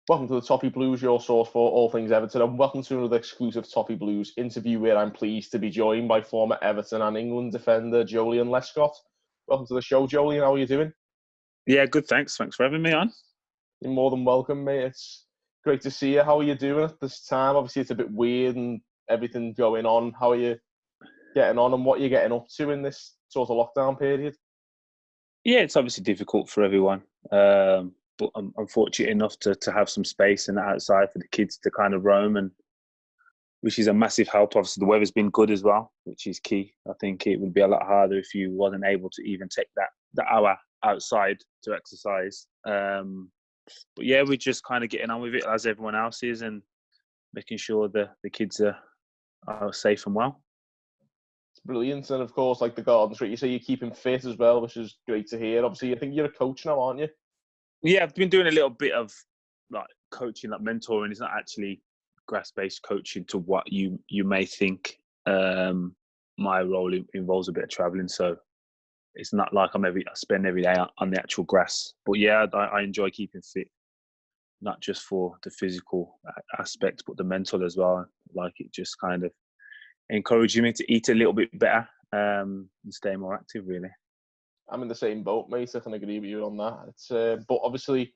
Welcome to the Toffee Blues, your source for all things Everton, and welcome to another exclusive Toffee Blues interview where I'm pleased to be joined by former Everton and England defender Joleon Lescott. Welcome to the show, Joleon. How are you doing? Yeah, good, thanks. Thanks for having me on. You're more than welcome, mate. It's great to see you. How are you doing at this time? Obviously, it's a bit weird and everything going on. How are you getting on and what are you getting up to in this sort of lockdown period? Yeah, it's obviously difficult for everyone, but I'm fortunate enough to have some space and outside for the kids to kind of roam, and which is a massive help. Obviously, the weather's been good as well, which is key. I think it would be a lot harder if you wasn't able to even take that hour outside to exercise. But yeah, we're just kind of getting on with it as everyone else is, and making sure the kids are safe and well. It's brilliant. And of course, like the Garden Street, you say you're keeping fit as well, which is great to hear. Obviously, I think you're a coach now, aren't you? Yeah, I've been doing a little bit of like coaching, like mentoring. It's not actually grass-based coaching to what you may think. My role involves a bit of travelling, so it's not like I spend every day on the actual grass. But yeah, I enjoy keeping fit, not just for the physical aspect, but the mental as well. Like it just kind of encouraging me to eat a little bit better and stay more active, really. I'm in the same boat, mate. I can agree with you on that. It's but obviously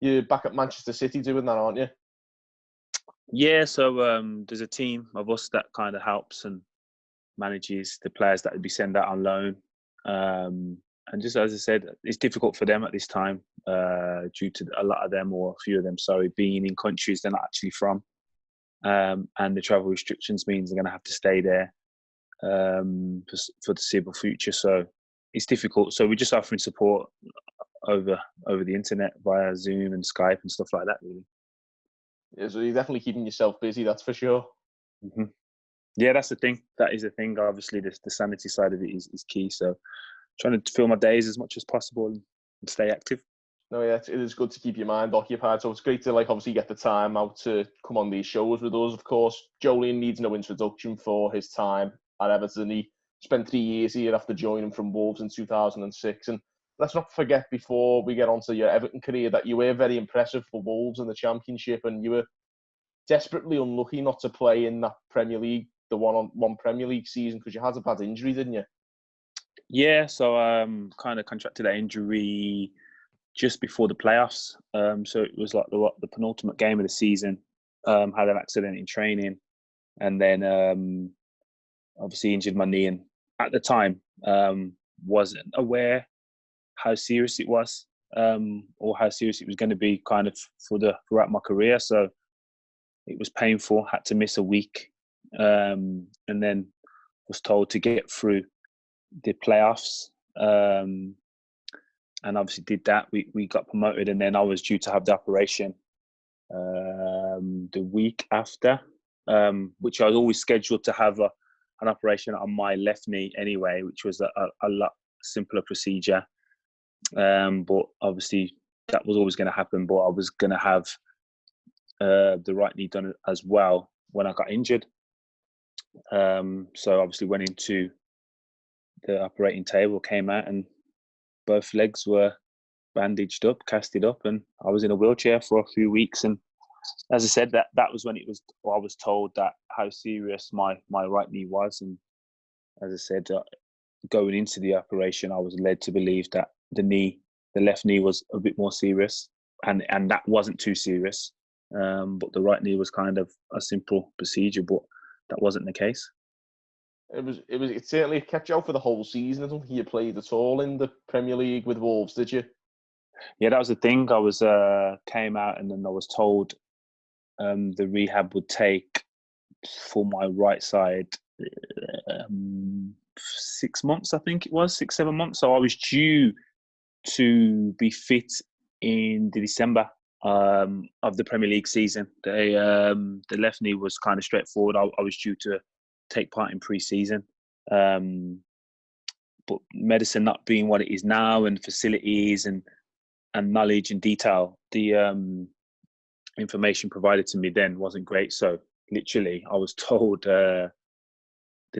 you're back at Manchester City doing that, aren't you? Yeah, so there's a team of us that kind of helps and manages the players that would be sent out on loan. And just as I said, it's difficult for them at this time due to a lot of them, or a few of them, sorry, being in countries they're not actually from. And the travel restrictions means they're going to have to stay there for the foreseeable future. So it's difficult. So we're just offering support over the internet via Zoom and Skype and stuff like that, really. Yeah, so you're definitely keeping yourself busy, that's for sure. Mm-hmm. Yeah, that's the thing. That is the thing. Obviously, the sanity side of it is key. So trying to fill my days as much as possible and stay active. No, yeah, it is good to keep your mind occupied. So it's great to obviously get the time out to come on these shows with us. Of course, Joleon needs no introduction for his time at Everton. He spent 3 years here after joining from Wolves in 2006. And let's not forget, before we get on to your Everton career, that you were very impressive for Wolves in the Championship, and you were desperately unlucky not to play in that Premier League, the one Premier League season, because you had a bad injury, didn't you? Yeah, so kind of contracted that injury just before the playoffs. So it was like the penultimate game of the season. Had an accident in training, and then obviously injured my knee. And at the time, wasn't aware how serious it was, or how serious it was going to be, kind of throughout my career. So it was painful. Had to miss a week, and then was told to get through the playoffs. And obviously did that. We got promoted, and then I was due to have the operation the week after, which I was always scheduled to have an operation on my left knee anyway, which was a lot simpler procedure. But obviously that was always going to happen, but I was going to have the right knee done as well when I got injured. So obviously went into the operating table, came out, and both legs were bandaged up, casted up, and I was in a wheelchair for a few weeks. And as I said, that was when I was told that how serious my right knee was. And as I said, going into the operation, I was led to believe that the left knee was a bit more serious, and that wasn't too serious. But the right knee was kind of a simple procedure, but that wasn't the case. It certainly kept you out for the whole season. I don't think you played at all in the Premier League with Wolves, did you? Yeah, that was the thing. I was came out, and then I was told the rehab would take for my right side 6 months. I think it was 6-7 months. So I was due to be fit in the December of the Premier League season. The left knee was kind of straightforward. I was due to take part in pre-season, but medicine not being what it is now, and facilities and knowledge and detail, the information provided to me then wasn't great. So literally, I was told the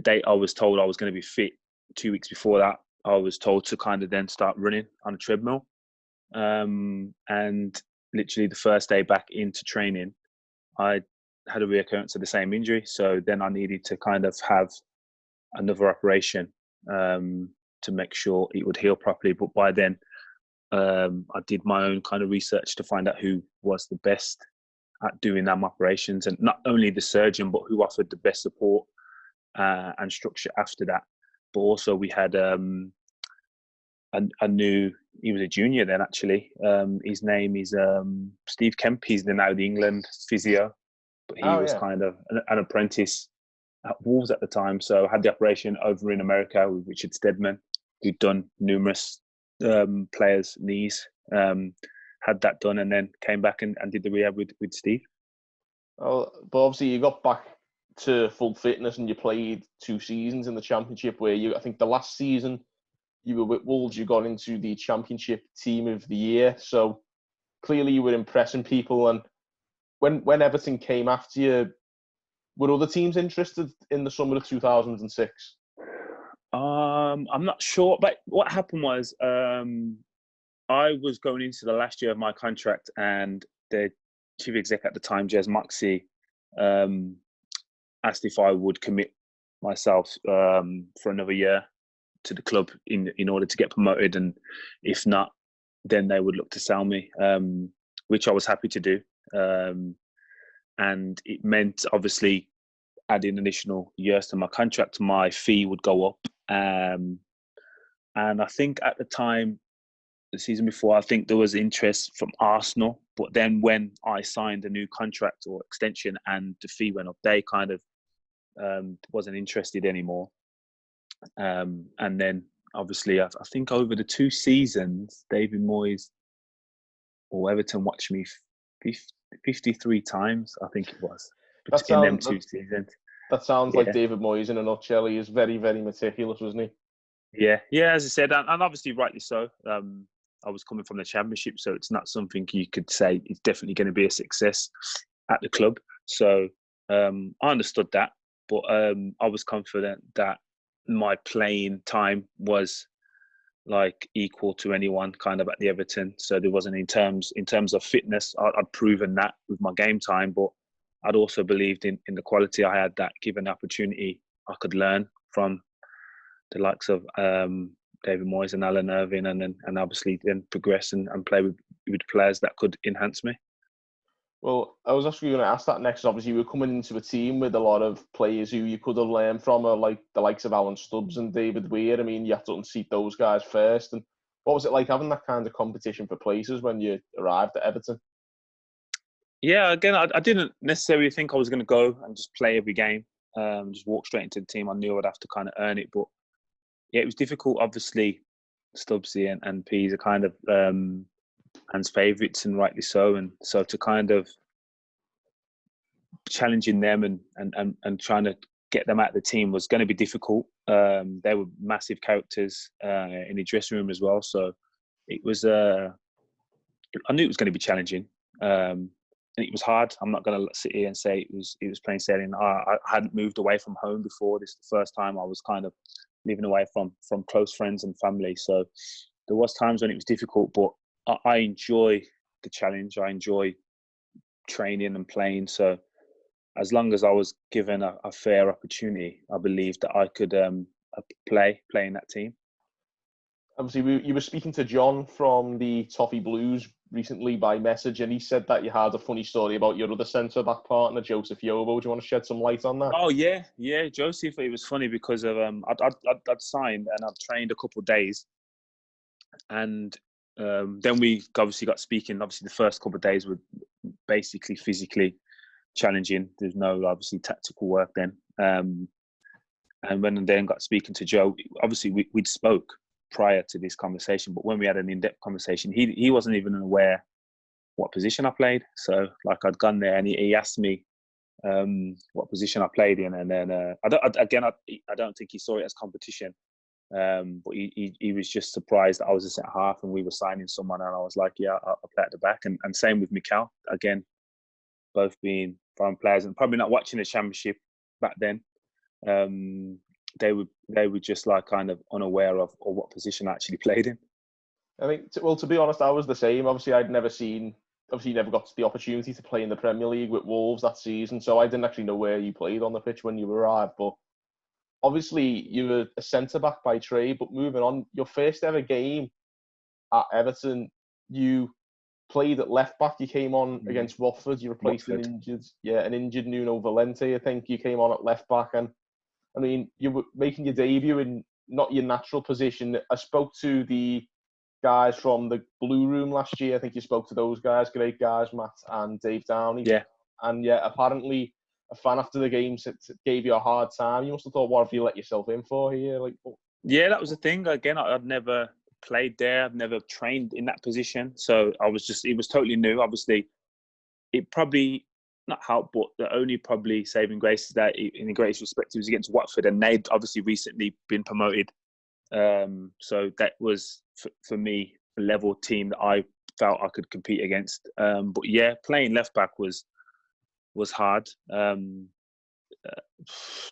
date I was told I was going to be fit 2 weeks before that, I was told to kind of then start running on a treadmill. And literally the first day back into training, I had a reoccurrence of the same injury. So then I needed to kind of have another operation to make sure it would heal properly. But by then, I did my own kind of research to find out who was the best at doing them operations, and not only the surgeon, but who offered the best support and structure after that. But also we had a new, he was a junior then actually. His name is Steve Kemp. He's now the England physio, but he was kind of an apprentice at Wolves at the time. So I had the operation over in America with Richard Steadman, who'd done numerous players' knees. Had that done and then came back and did the rehab with Steve. Oh, but obviously you got back to full fitness and you played 2 seasons in the Championship where I think the last season you were with Wolves, you got into the Championship Team of the Year. So clearly you were impressing people. And when Everton came after you, were other teams interested in the summer of 2006? I'm not sure, but what happened was I was going into the last year of my contract, and the chief exec at the time, Jez Moxey, asked if I would commit myself for another year to the club in order to get promoted, and if not, then they would look to sell me, which I was happy to do. And it meant obviously adding additional years to my contract, my fee would go up. And I think at the time, the season before, I think there was interest from Arsenal. But then when I signed a new contract or extension and the fee went up, they kind of wasn't interested anymore. And then obviously, I think over the 2 seasons, David Moyes or Everton watched me 53 times, I think it was, between them 2 seasons. That sounds like David Moyes in a nutshell. He is very, very meticulous, wasn't he? Yeah, as I said, and obviously rightly so. I was coming from the Championship, so it's not something you could say it's definitely going to be a success at the club. So I understood that, but I was confident that my playing time was like equal to anyone kind of at the Everton. So there wasn't in terms of fitness, I'd proven that with my game time, but I'd also believed in the quality I had, that given the opportunity I could learn from the likes of David Moyes and Alan Irvine, and obviously then progress and play with players that could enhance me. Well, I was actually going to ask that next. Obviously, you were coming into a team with a lot of players who you could have learned from, like the likes of Alan Stubbs and David Weir. I mean, you have to unseat those guys first. And what was it like having that kind of competition for places when you arrived at Everton? Yeah, again, I didn't necessarily think I was going to go and just play every game, just walk straight into the team. I knew I'd have to kind of earn it. But yeah, it was difficult. Obviously, Stubbsy and Pease are kind of Anne's favourites, and rightly so. And so to kind of challenging them and trying to get them out of the team was going to be difficult. They were massive characters in the dressing room as well. So it was, I knew it was going to be challenging. And it was hard. I'm not going to sit here and say it was plain sailing. I hadn't moved away from home before. This is the first time I was kind of living away from close friends and family. So there was times when it was difficult, but I enjoy the challenge. I enjoy training and playing. So as long as I was given a fair opportunity, I believed that I could play in that team. Obviously, you were speaking to John from the Toffee Blues recently by message, and he said that you had a funny story about your other centre-back partner, Joseph Yobo. Do you want to shed some light on that? Oh, yeah. Joseph, it was funny because of I'd signed and I'd trained a couple of days. And then we obviously got speaking. Obviously, the first couple of days were basically physically challenging. There's no obviously tactical work then. And when I then got speaking to Joe, obviously we'd spoke prior to this conversation, but when we had an in-depth conversation, he wasn't even aware what position I played. So like I'd gone there and he asked me what position I played in, and then I don't think he saw it as competition. But he was just surprised that I was a centre half and we were signing someone, and I was like, yeah, I'll play at the back. And same with Mikel, again, both being foreign players and probably not watching the Championship back then. They were just like kind of unaware of what position I actually played in. I think, well, to be honest, I was the same. Obviously, I'd never seen obviously you never got the opportunity to play in the Premier League with Wolves that season, so I didn't actually know where you played on the pitch when you arrived. But obviously you were a centre-back by trade, but moving on, your first ever game at Everton, you played at left-back. You came on against Watford. You replaced an injured Nuno Valente, I think. You came on at left-back, and I mean, you were making your debut in not your natural position. I spoke to the guys from the Blue Room last year. I think you spoke to those guys, great guys, Matt and Dave Downey. Yeah. And yeah, apparently a fan after the game gave you a hard time. You must have thought, what have you let yourself in for here? Yeah, that was the thing. Again, I'd never played there. I've never trained in that position. So it was totally new. Obviously, it probably not helped, but the only probably saving grace is that in the greatest respect, it was against Watford, and they'd obviously recently been promoted. So that was, for me, a level team that I felt I could compete against. But yeah, playing left back was hard.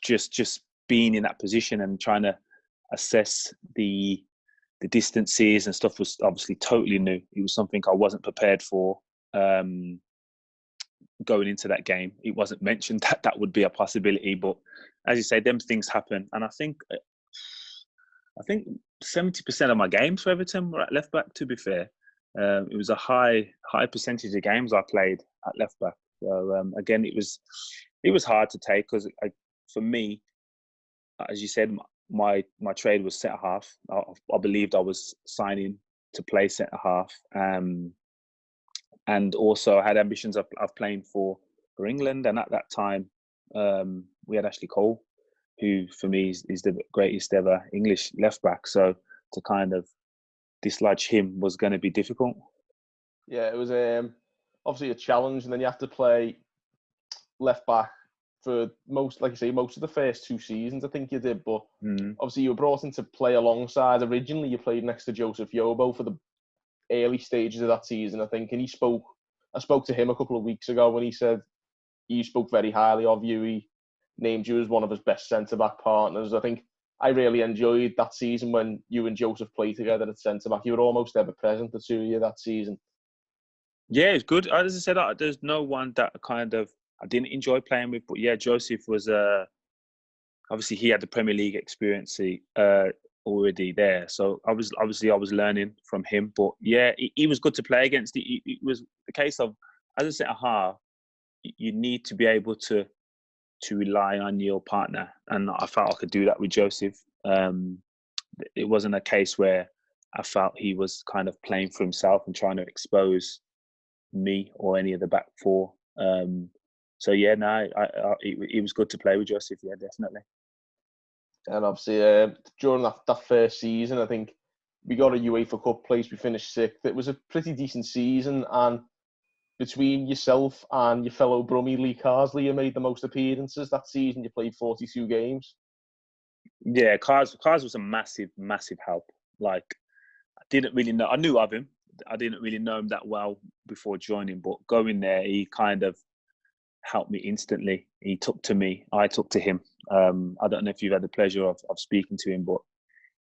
Just being in that position and trying to assess the distances and stuff was obviously totally new. It was something I wasn't prepared for. Going into that game, it wasn't mentioned that would be a possibility, but as you say, them things happen. And I think 70% of my games for Everton were at left back. To be fair, it was a high percentage of games I played at left back. So again, it was hard to take because for me, as you said, my trade was centre half. I believed I was signing to play centre half. And also I had ambitions of playing for England. And at that time, we had Ashley Cole, who for me is the greatest ever English left back. So to kind of dislodge him was going to be difficult. Yeah, it was obviously a challenge, and then you have to play left back for most of the first 2 seasons, I think you did. But obviously you were brought in to play alongside. Originally you played next to Joseph Yobo for the early stages of that season, I think, and I spoke to him a couple of weeks ago when he said he spoke very highly of you. He named you as one of his best centre-back partners. I think I really enjoyed that season when you and Joseph played together at centre-back. You were almost ever present, the two of you, that season. Yeah, it's good. As I said, there's no one that kind of I didn't enjoy playing with, but yeah, Joseph was obviously he had the Premier League experience already there, so I was learning from him. But yeah, he was good to play against. It was the case of, as a centre half, you need to be able to rely on your partner, and I felt I could do that with Joseph. It wasn't a case where I felt he was kind of playing for himself and trying to expose me or any of the back four. So yeah, no, it was good to play with Joseph. Yeah, definitely. And obviously, during that first season, I think we got a UEFA Cup place. We finished 6th. It was a pretty decent season, and between yourself and your fellow Brummie Lee Carsley, you made the most appearances that season. You played 42 games. Yeah, Cars was a massive help. Like, I didn't really know. I knew of him. I didn't really know him that well before joining, but going there, he kind of helped me instantly. He took to me. I took to him. I don't know if you've had the pleasure of speaking to him, but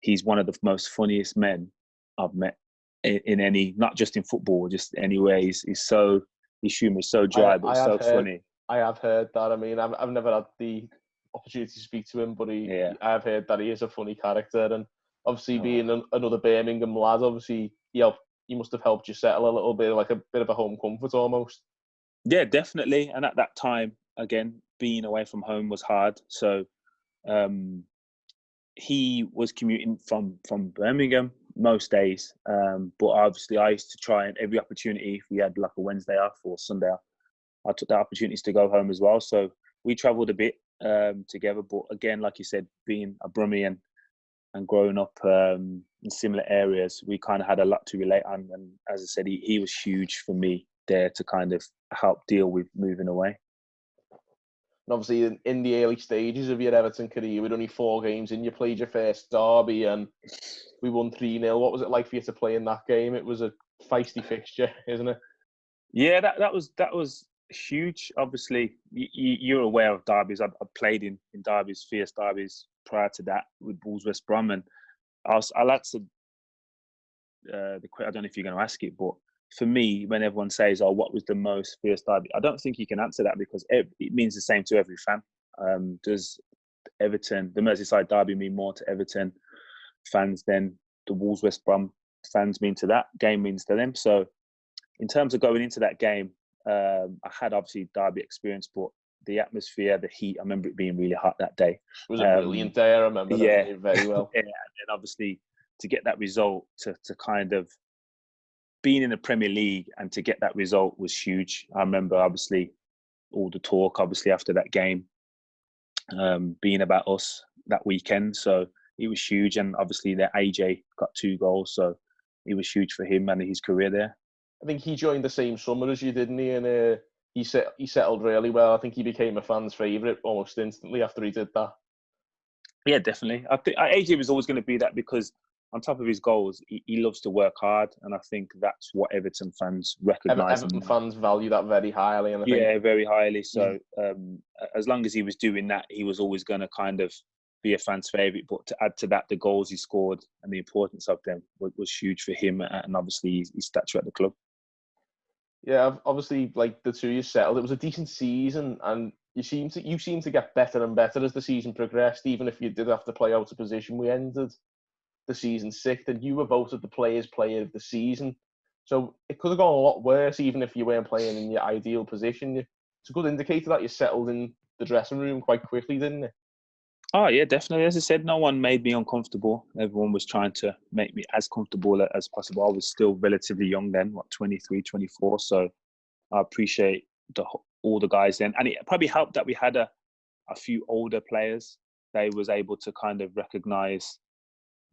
he's one of the most funniest men I've met in any, not just in football, just anywhere. His humour is so dry, but it's so funny. I have heard that. I mean, I've never had the opportunity to speak to him, but I've heard that he is a funny character, and obviously being another Birmingham lad, obviously he must have helped you settle a little bit, like a bit of a home comfort almost. Yeah, definitely. And at that time, again, being away from home was hard. So he was commuting from Birmingham most days. But obviously I used to try, and every opportunity, if we had like a Wednesday off or Sunday off, I took the opportunities to go home as well. So we travelled a bit together. But again, like you said, being a Brummie and growing up in similar areas, we kind of had a lot to relate on. And as I said, he was huge for me there to kind of help deal with moving away. And obviously in the early stages of your Everton career, with only 4 games in, you played your first derby and we won 3-0. What was it like for you to play in that game? It was a feisty fixture, isn't it? Yeah, that was huge. Obviously, you're aware of derbies. I played in derbies, fierce derbies prior to that with Wolves West Brom, and I'll answer I don't know if you're going to ask it, but for me, when everyone says, "Oh, what was the most fierce derby?" I don't think you can answer that because it means the same to every fan. Does Everton, the Merseyside derby, mean more to Everton fans than the Wolves West Brom fans mean to that game means to them? So, in terms of going into that game, I had obviously derby experience, but the atmosphere, the heat, I remember it being really hot that day. It was a brilliant day. I remember that day very well. Yeah, and then obviously to get that result, to kind of being in the Premier League and to get that result was huge. I remember obviously all the talk, obviously after that game, being about us that weekend. So it was huge, and obviously that AJ got 2 goals, so it was huge for him and his career there. I think he joined the same summer as you, didn't he? And he settled really well. I think he became a fan's favourite almost instantly after he did that. Yeah, definitely. I think AJ was always going to be that because on top of his goals, he loves to work hard, and I think that's what Everton fans recognise. Everton fans value that very highly. And I think, very highly. So as long as he was doing that, he was always going to kind of be a fan's favourite. But to add to that, the goals he scored and the importance of them was huge for him, and obviously his stature at the club. Yeah, obviously, like the 2 years settled, it was a decent season, and you seem to get better and better as the season progressed. Even if you did have to play out of position, we ended the season 6th, and you were voted the Players' Player of the Season. So it could have gone a lot worse, even if you weren't playing in your ideal position. It's a good indicator that you settled in the dressing room quite quickly, didn't it? Oh, yeah, definitely. As I said, no one made me uncomfortable. Everyone was trying to make me as comfortable as possible. I was still relatively young then, 23, 24. So I appreciate all the guys then. And it probably helped that we had a few older players. They was able to kind of recognise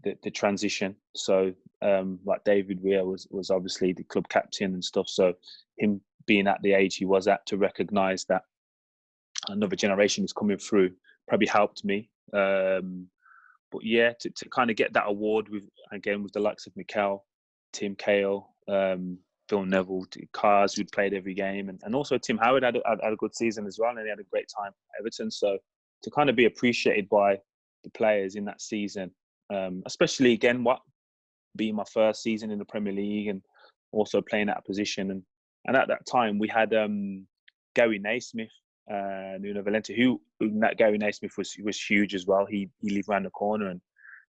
the transition. So like David Weir was obviously the club captain and stuff. So him being at the age he was at, to recognise that another generation is coming through probably helped me. But yeah, to kind of get that award with the likes of Mikel, Tim Cahill, Phil Neville, Cars, who'd played every game, and also Tim Howard had a good season as well, and he had a great time at Everton. So to kind of be appreciated by the players in that season, especially again, being my first season in the Premier League and also playing at a position, and at that time we had Gary Naismith, Nuno Valente, who that Gary Naismith was huge as well. He lived around the corner, and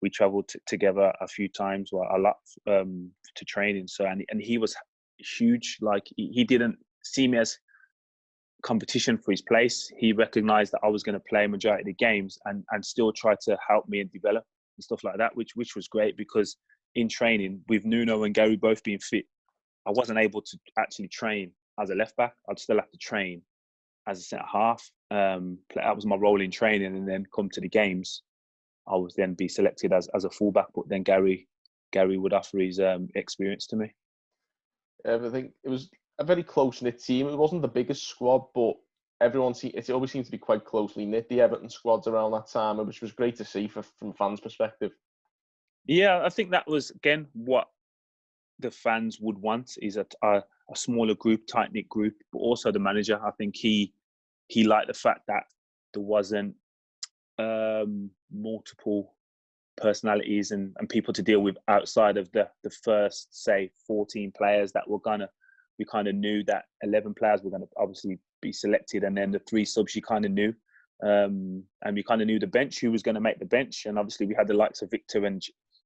we travelled together a few times, or a lot, to training. So and he was huge. Like he didn't see me as competition for his place. He recognised that I was going to play a majority of the games and still try to help me and develop and stuff like that, which was great, because in training with Nuno and Gary both being fit, I wasn't able to actually train as a left back. I'd still have to train as a centre half. That was my role in training, and then come to the games, I would then be selected as a fullback. But then Gary would offer his experience to me. I think it was a very close-knit team. It wasn't the biggest squad, but it always seemed to be quite closely knit, the Everton squads around that time, which was great to see from fans' perspective. Yeah, I think that was, again, what the fans would want, is a smaller group, tight-knit group, but also the manager. I think he liked the fact that there wasn't multiple personalities and people to deal with outside of the first, say, 14 players that were we kind of knew that 11 players were going to obviously be selected, and then the 3 subs you kind of knew. And we kind of knew the bench, who was going to make the bench. And obviously we had the likes of Victor and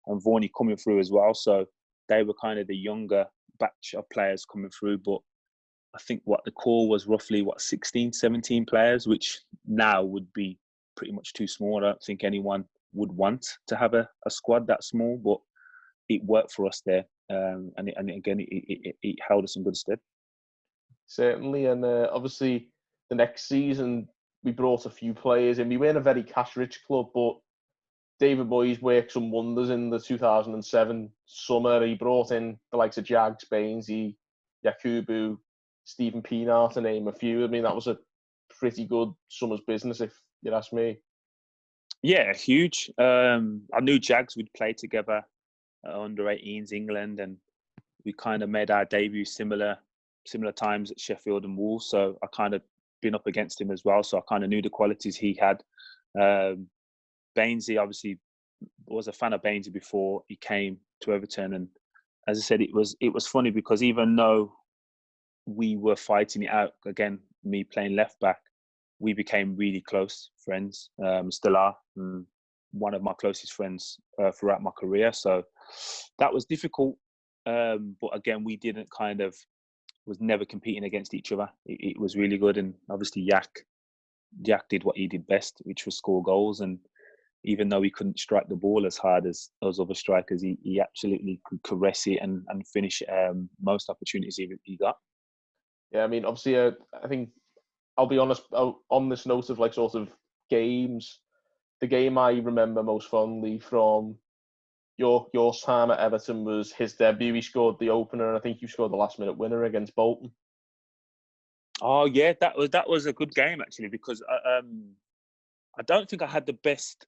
Vaughan coming through as well. So they were kind of the younger batch of players coming through. But I think the core was roughly 16, 17 players, which now would be pretty much too small. I don't think anyone would want to have a squad that small, but it worked for us there. And again, it held us in good stead. Certainly. And obviously the next season we brought a few players in. We weren't a very cash-rich club, but David Moyes worked some wonders in the 2007 summer. He brought in the likes of Jags, Baines, Yakubu, Stephen Pienaar, to name a few. I mean, that was a pretty good summer's business, if you ask me. Yeah, huge. I knew Jags would play together under 18s England, and we kind of made our debut similar times at Sheffield and Wolves. So I kind of been up against him as well. So I kind of knew the qualities he had. Baines, obviously was a fan of Baines before he came to Everton, and as I said, it was funny because even though we were fighting it out, again, me playing left back, we became really close friends, still are. One of my closest friends throughout my career. So that was difficult. But again, we didn't was never competing against each other. It was really good. And obviously Yak did what he did best, which was score goals. And even though he couldn't strike the ball as hard as those other strikers, he absolutely could caress it and finish most opportunities he got. Yeah, I mean, obviously, I think, I'll be honest, on this note of like sort of games, the game I remember most fondly from your time at Everton was his debut. He scored the opener, and I think you scored the last minute winner against Bolton. Oh yeah, that was a good game actually, because I don't think I had the best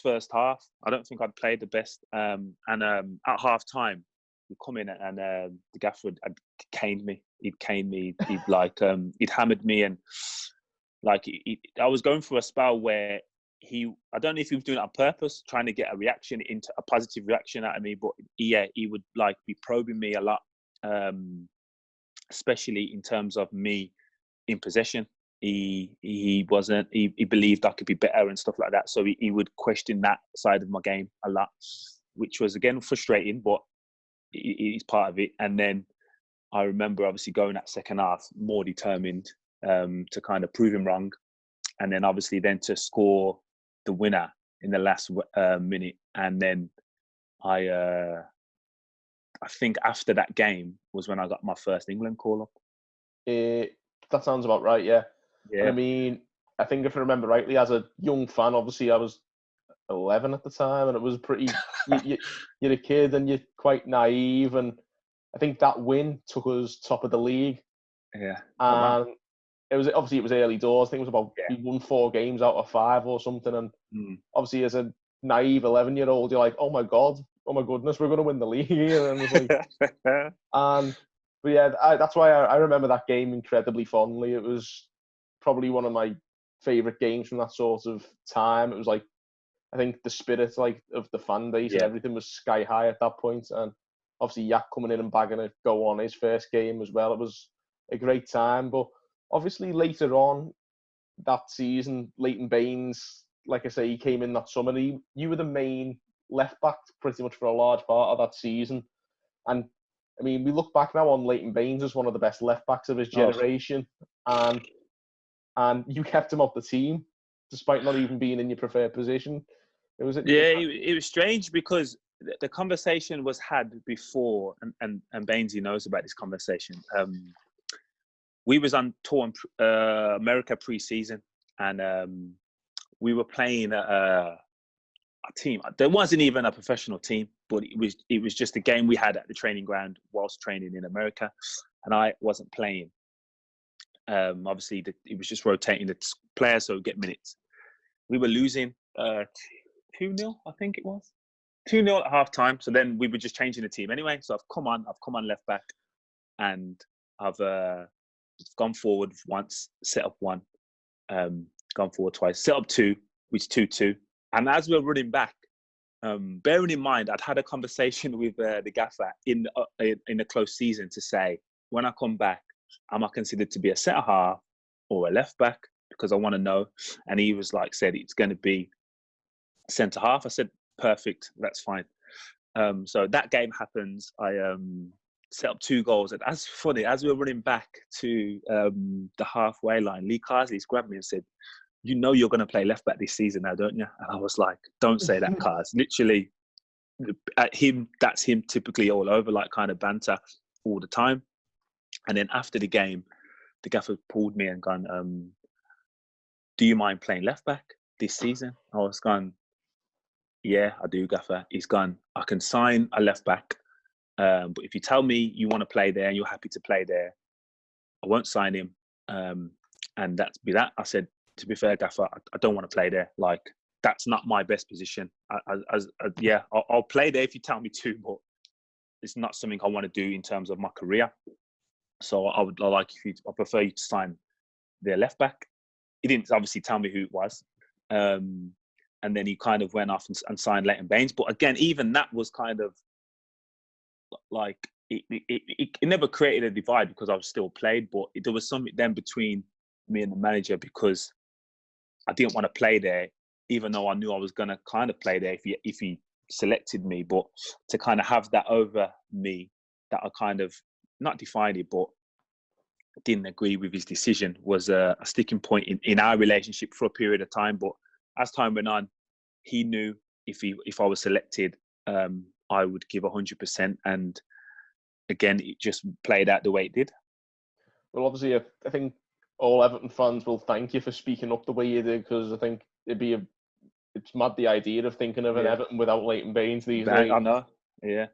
first half. I don't think I'd played the best. And at half time, we come in and the gaffer had caned me. He'd caned me. He'd hammered me, and like I was going through a spell where I don't know if he was doing it on purpose, trying to get a positive reaction out of me, but yeah, he would like be probing me a lot, especially in terms of me in possession. He believed I could be better and stuff like that. So he would question that side of my game a lot, which was again frustrating, but it's part of it. And then I remember obviously going at second half more determined to kind of prove him wrong, and then obviously then to score the winner in the last minute. And then I think after that game was when I got my first England call up. That sounds about right, yeah. And I mean, I think if I remember rightly, as a young fan, obviously I was 11 at the time, and it was pretty. You're a kid and you're quite naive, and I think that win took us top of the league. Yeah, and it was early doors. I think it was about we won 4 games out of 5 or something, and obviously as a naive 11-year-old, you're like, oh my goodness, we're going to win the league here, and it was like, but yeah, that's why I remember that game incredibly fondly. It was probably one of my favourite games from that sort of time. It was like, I think the spirit like of the fan base and everything was sky high at that point. And obviously Yak coming in and bagging a go on his first game as well. It was a great time. But obviously later on that season, Leighton Baines, like I say, he came in that summer. You were the main left back pretty much for a large part of that season. And I mean, we look back now on Leighton Baines as one of the best left backs of his generation, and you kept him off the team despite not even being in your preferred position. It was strange because the conversation was had before, and Baines knows about this conversation. We was on tour in America pre-season, and we were playing a team. There wasn't even a professional team, but it was just a game we had at the training ground whilst training in America, and I wasn't playing. Obviously, it was just rotating the players so we get minutes. We were losing 2-0, I think it was 2-0 at half time. So then we were just changing the team anyway. So I've come on left back, and I've gone forward once, set up one, gone forward twice, set up 2, which 2-2. And as we're running back, bearing in mind, I'd had a conversation with the gaffer in a close season to say, when I come back, am I considered to be a centre half or a left back? Because I want to know. And he was like, said it's going to be centre half. I said, perfect, that's fine. So that game happens. I set up 2 goals. And as funny, as we were running back to the halfway line, Lee Carsley's grabbed me and said, you know you're going to play left back this season now, don't you? And I was like, don't say that, Cars. Literally, that's him typically all over, like kind of banter all the time. And then after the game, the gaffer pulled me and gone, do you mind playing left back this season? I was gone, yeah, I do, gaffer. He's gone, I can sign a left back, but if you tell me you want to play there and you're happy to play there, I won't sign him. And that's be that. I said, to be fair, gaffer, I don't want to play there. Like, that's not my best position. I'll play there if you tell me to, but it's not something I want to do in terms of my career. So I prefer you to sign their left back. He didn't obviously tell me who it was. And then he kind of went off and signed Leighton Baines. But again, even that was kind of like it never created a divide because I was still played, but there was something then between me and the manager because I didn't want to play there, even though I knew I was going to kind of play there if he selected me. But to kind of have that over me, that I kind of not defined it, but didn't agree with his decision was a sticking point in our relationship for a period of time. But as time went on, he knew if I was selected, I would give 100%. And again, it just played out the way it did. Well, obviously, I think all Everton fans will thank you for speaking up the way you did, because I think it's mad the idea of thinking of an Everton without Leighton Baines these days. I know, yeah,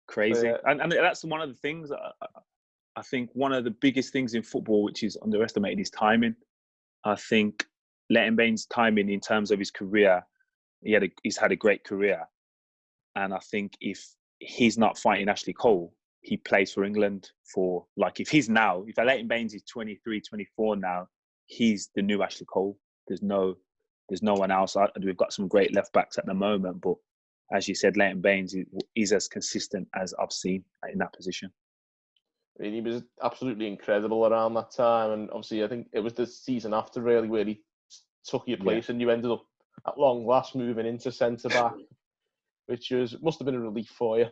crazy. And that's one of the things. I think one of the biggest things in football, which is underestimated, is timing. I think Leighton Baines' timing in terms of his career, he's had a great career. And I think if he's not fighting Ashley Cole, he plays for England for, like, if Leighton Baines is 23, 24 now, he's the new Ashley Cole. There's no one else. We've got some great left backs at the moment, but as you said, Leighton Baines is as consistent as I've seen in that position. I mean, he was absolutely incredible around that time, and obviously I think it was the season after really where he took your place, and you ended up at long last moving into centre back, which must have been a relief for you.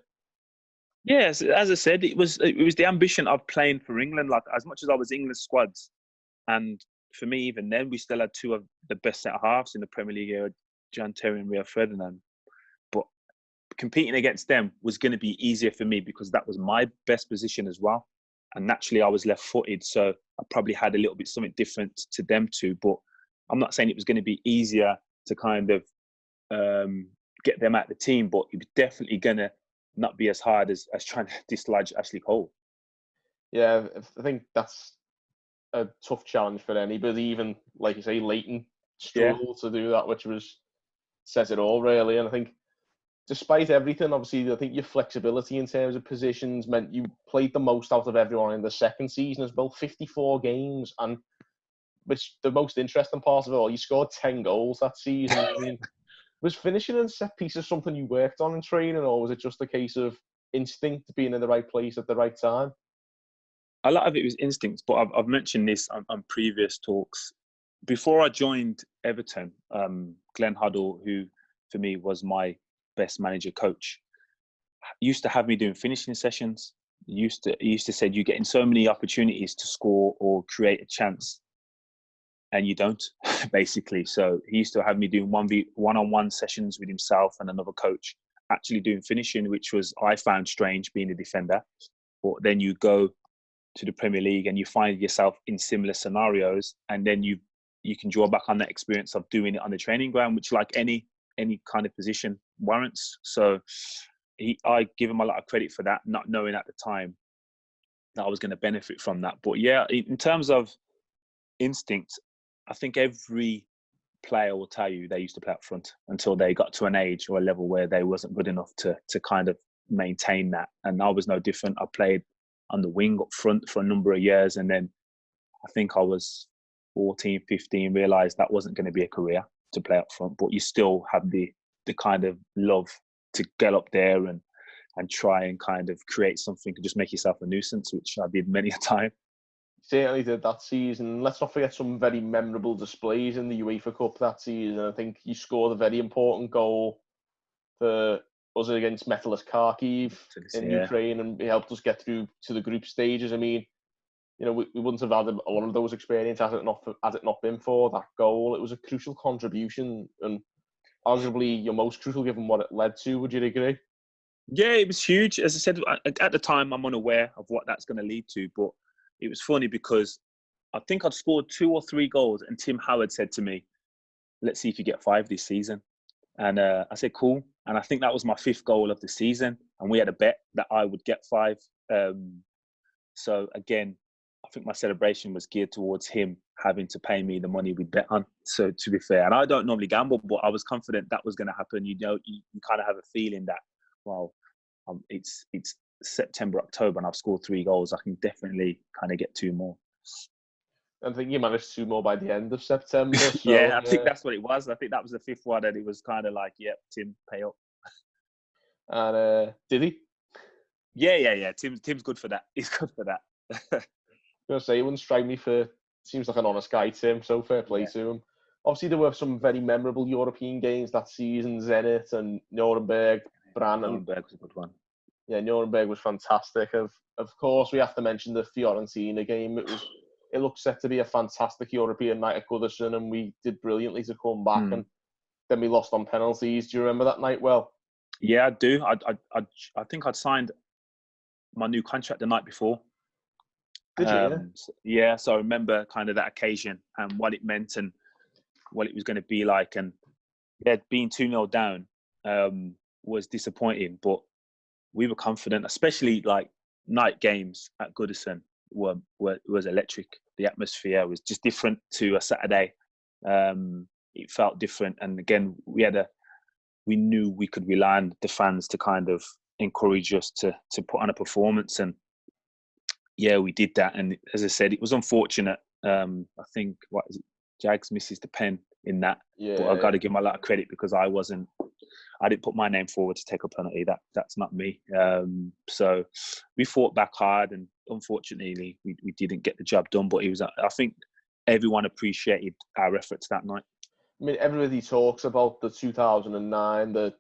Yes, as I said, it was the ambition of playing for England. Like, as much as I was England squads, and for me, even then, we still had two of the best centre halves in the Premier League era, John Terry and Rio Ferdinand. But competing against them was going to be easier for me because that was my best position as well. And naturally, I was left-footed, so I probably had a little bit something different to them two. But I'm not saying it was going to be easier to kind of get them out the team, but it was definitely going to not be as hard as trying to dislodge Ashley Cole. Yeah, I think that's a tough challenge for anybody. Even, like you say, Leighton struggled to do that, which says it all, really. And I think, despite everything, obviously, I think your flexibility in terms of positions meant you played the most out of everyone in the second season as well, 54 games. And which the most interesting part of it all, you scored 10 goals that season. I mean, was finishing in set pieces something you worked on in training, or was it just a case of instinct, being in the right place at the right time? A lot of it was instincts, but I've mentioned this on previous talks. Before I joined Everton, Glen Huddle, who for me was my best manager coach, used to have me doing finishing sessions. He used to say, you're getting so many opportunities to score or create a chance, and you don't, basically. So he used to have me doing one-on-one sessions with himself and another coach, actually doing finishing, which I found strange being a defender. But then you go to the Premier League and you find yourself in similar scenarios, and then you can draw back on that experience of doing it on the training ground, which, like any kind of position, warrants. So I give him a lot of credit for that, not knowing at the time that I was going to benefit from that. But yeah, in terms of instinct, I think every player will tell you they used to play up front until they got to an age or a level where they wasn't good enough to kind of maintain that. And I was no different. I played on the wing up front for a number of years, and then I think I was 14, 15, realised that wasn't going to be a career to play up front, but you still have the kind of love to get up there and try and kind of create something to just make yourself a nuisance, which I did many a time. Certainly did that season. Let's not forget some very memorable displays in the UEFA Cup that season. I think you scored a very important goal for us against Metalist Kharkiv in Ukraine, and it helped us get through to the group stages. I mean, you know, we wouldn't have had a lot of those experiences had it not been for that goal. It was a crucial contribution, and arguably your most crucial given what it led to. Would you agree? Yeah, it was huge. As I said, at the time, I'm unaware of what that's going to lead to, but it was funny because I think I'd scored 2 or 3 goals, and Tim Howard said to me, let's see if you get 5 this season. And I said, cool. And I think that was my 5th goal of the season. And we had a bet that I would get 5. So again, I think my celebration was geared towards him having to pay me the money we bet on. So to be fair, and I don't normally gamble, but I was confident that was going to happen. You know, you kind of have a feeling that, well, it's September, October, and I've scored 3 goals. I can definitely kind of get 2 more. I think you managed 2 more by the end of September. So, yeah, I think that's what it was. I think that was the 5th one, and it was kind of like, yep, Tim, pay up. And did he? Yeah. Tim's good for that. He's good for that. I was going to say, it wouldn't strike me for, seems like an honest guy, Tim, so fair play to him. Obviously, there were some very memorable European games that season, Zenit and Nuremberg, Brann. Nuremberg was a good one. Yeah, Nuremberg was fantastic. Of course, we have to mention the Fiorentina game. It looked set to be a fantastic European night at Goodison, and we did brilliantly to come back, and then we lost on penalties. Do you remember that night well? Yeah, I do. I think I'd signed my new contract the night before. Did you? Yeah, so I remember kind of that occasion and what it meant and what it was going to be like. And yeah, being 2-0 down was disappointing, but we were confident, especially like night games at Goodison was electric. The atmosphere was just different to a Saturday. It felt different. And again, we knew we could rely on the fans to kind of encourage us to put on a performance. And yeah, we did that. And as I said, it was unfortunate. I think, Jags misses the pen in that. Yeah, but I've got to give him a lot of credit because I didn't put my name forward to take a penalty. That's not me. So we fought back hard, and unfortunately, we didn't get the job done. But I think everyone appreciated our efforts that night. I mean, everybody talks about the 2009, the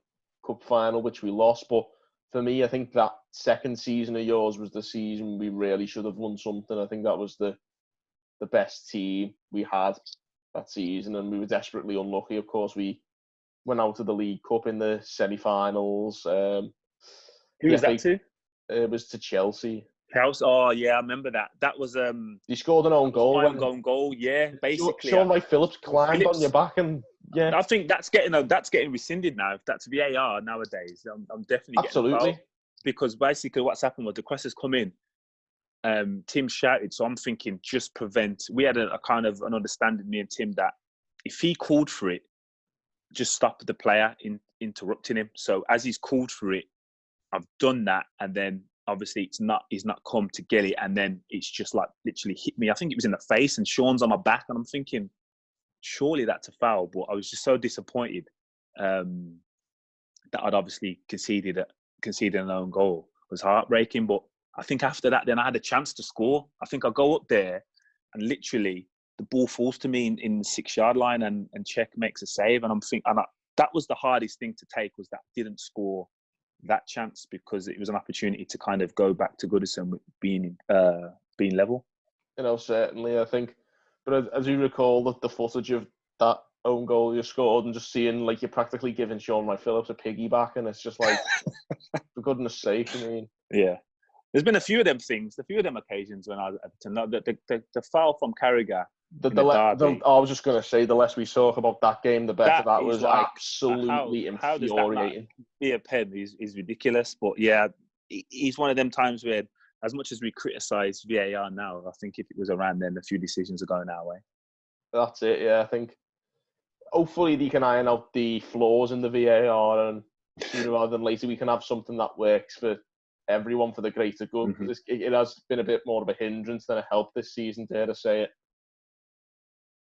cup final, which we lost. But for me, I think that second season of yours was the season we really should have won something. I think that was the best team we had that season, and we were desperately unlucky. Of course, we went out of the League Cup in the semi-finals. Who was that to? It was to Chelsea. Oh yeah, I remember that. That was you scored an own goal. Own goal, yeah. Basically, Sean Wright-Phillips climbed on your back, and yeah. I think that's getting rescinded now. If that's VAR nowadays, I'm definitely absolutely getting fouled, because basically what's happened was the cross has come in. Tim shouted, so I'm thinking just prevent. We had a kind of an understanding, me and Tim, that if he called for it, just stop the player interrupting him. So as he's called for it, I've done that, and then obviously he's not come to Gilly, and then it's just like literally hit me. I think it was in the face, and Sean's on my back, and I'm thinking, surely that's a foul. But I was just so disappointed that I'd obviously conceded an own goal. It was heartbreaking, but I think after that, then I had a chance to score. I think I go up there, and literally the ball falls to me in the 6-yard line, and Czech makes a save, and I'm thinking, that was the hardest thing to take, was that I didn't score that chance, because it was an opportunity to kind of go back to Goodison with being level. Certainly, I think. But as you recall, the footage of that own goal you scored, and just seeing like you're practically giving Sean Wright-Phillips a piggyback, and it's just like, for goodness sake, I mean. Yeah. There's been a few of them occasions when I was at Everton. The foul from Carragher. I was just going to say, the less we talk about that game, the better. That was like, absolutely infuriating. Be a pen is ridiculous, but yeah, he's one of them times where, as much as we criticise VAR now, I think if it was around then, a few decisions are going our way. That's it. Yeah, I think hopefully they can iron out the flaws in the VAR, and sooner rather than later we can have something that works for everyone for the greater good. Because it has been a bit more of a hindrance than a help this season, dare I say it.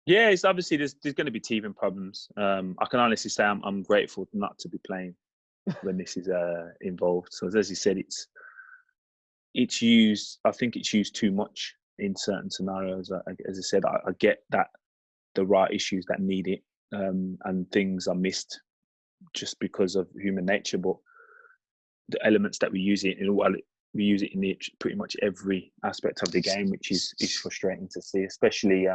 Yeah, it's obviously there's going to be teething problems. I can honestly say I'm grateful not to be playing when this is involved. So as you said, it's used. I think it's used too much in certain scenarios. As I said, I get that the right issues that need it, and things are missed just because of human nature. But the elements that we use it in, we use it in pretty much every aspect of the game, which is frustrating to see, especially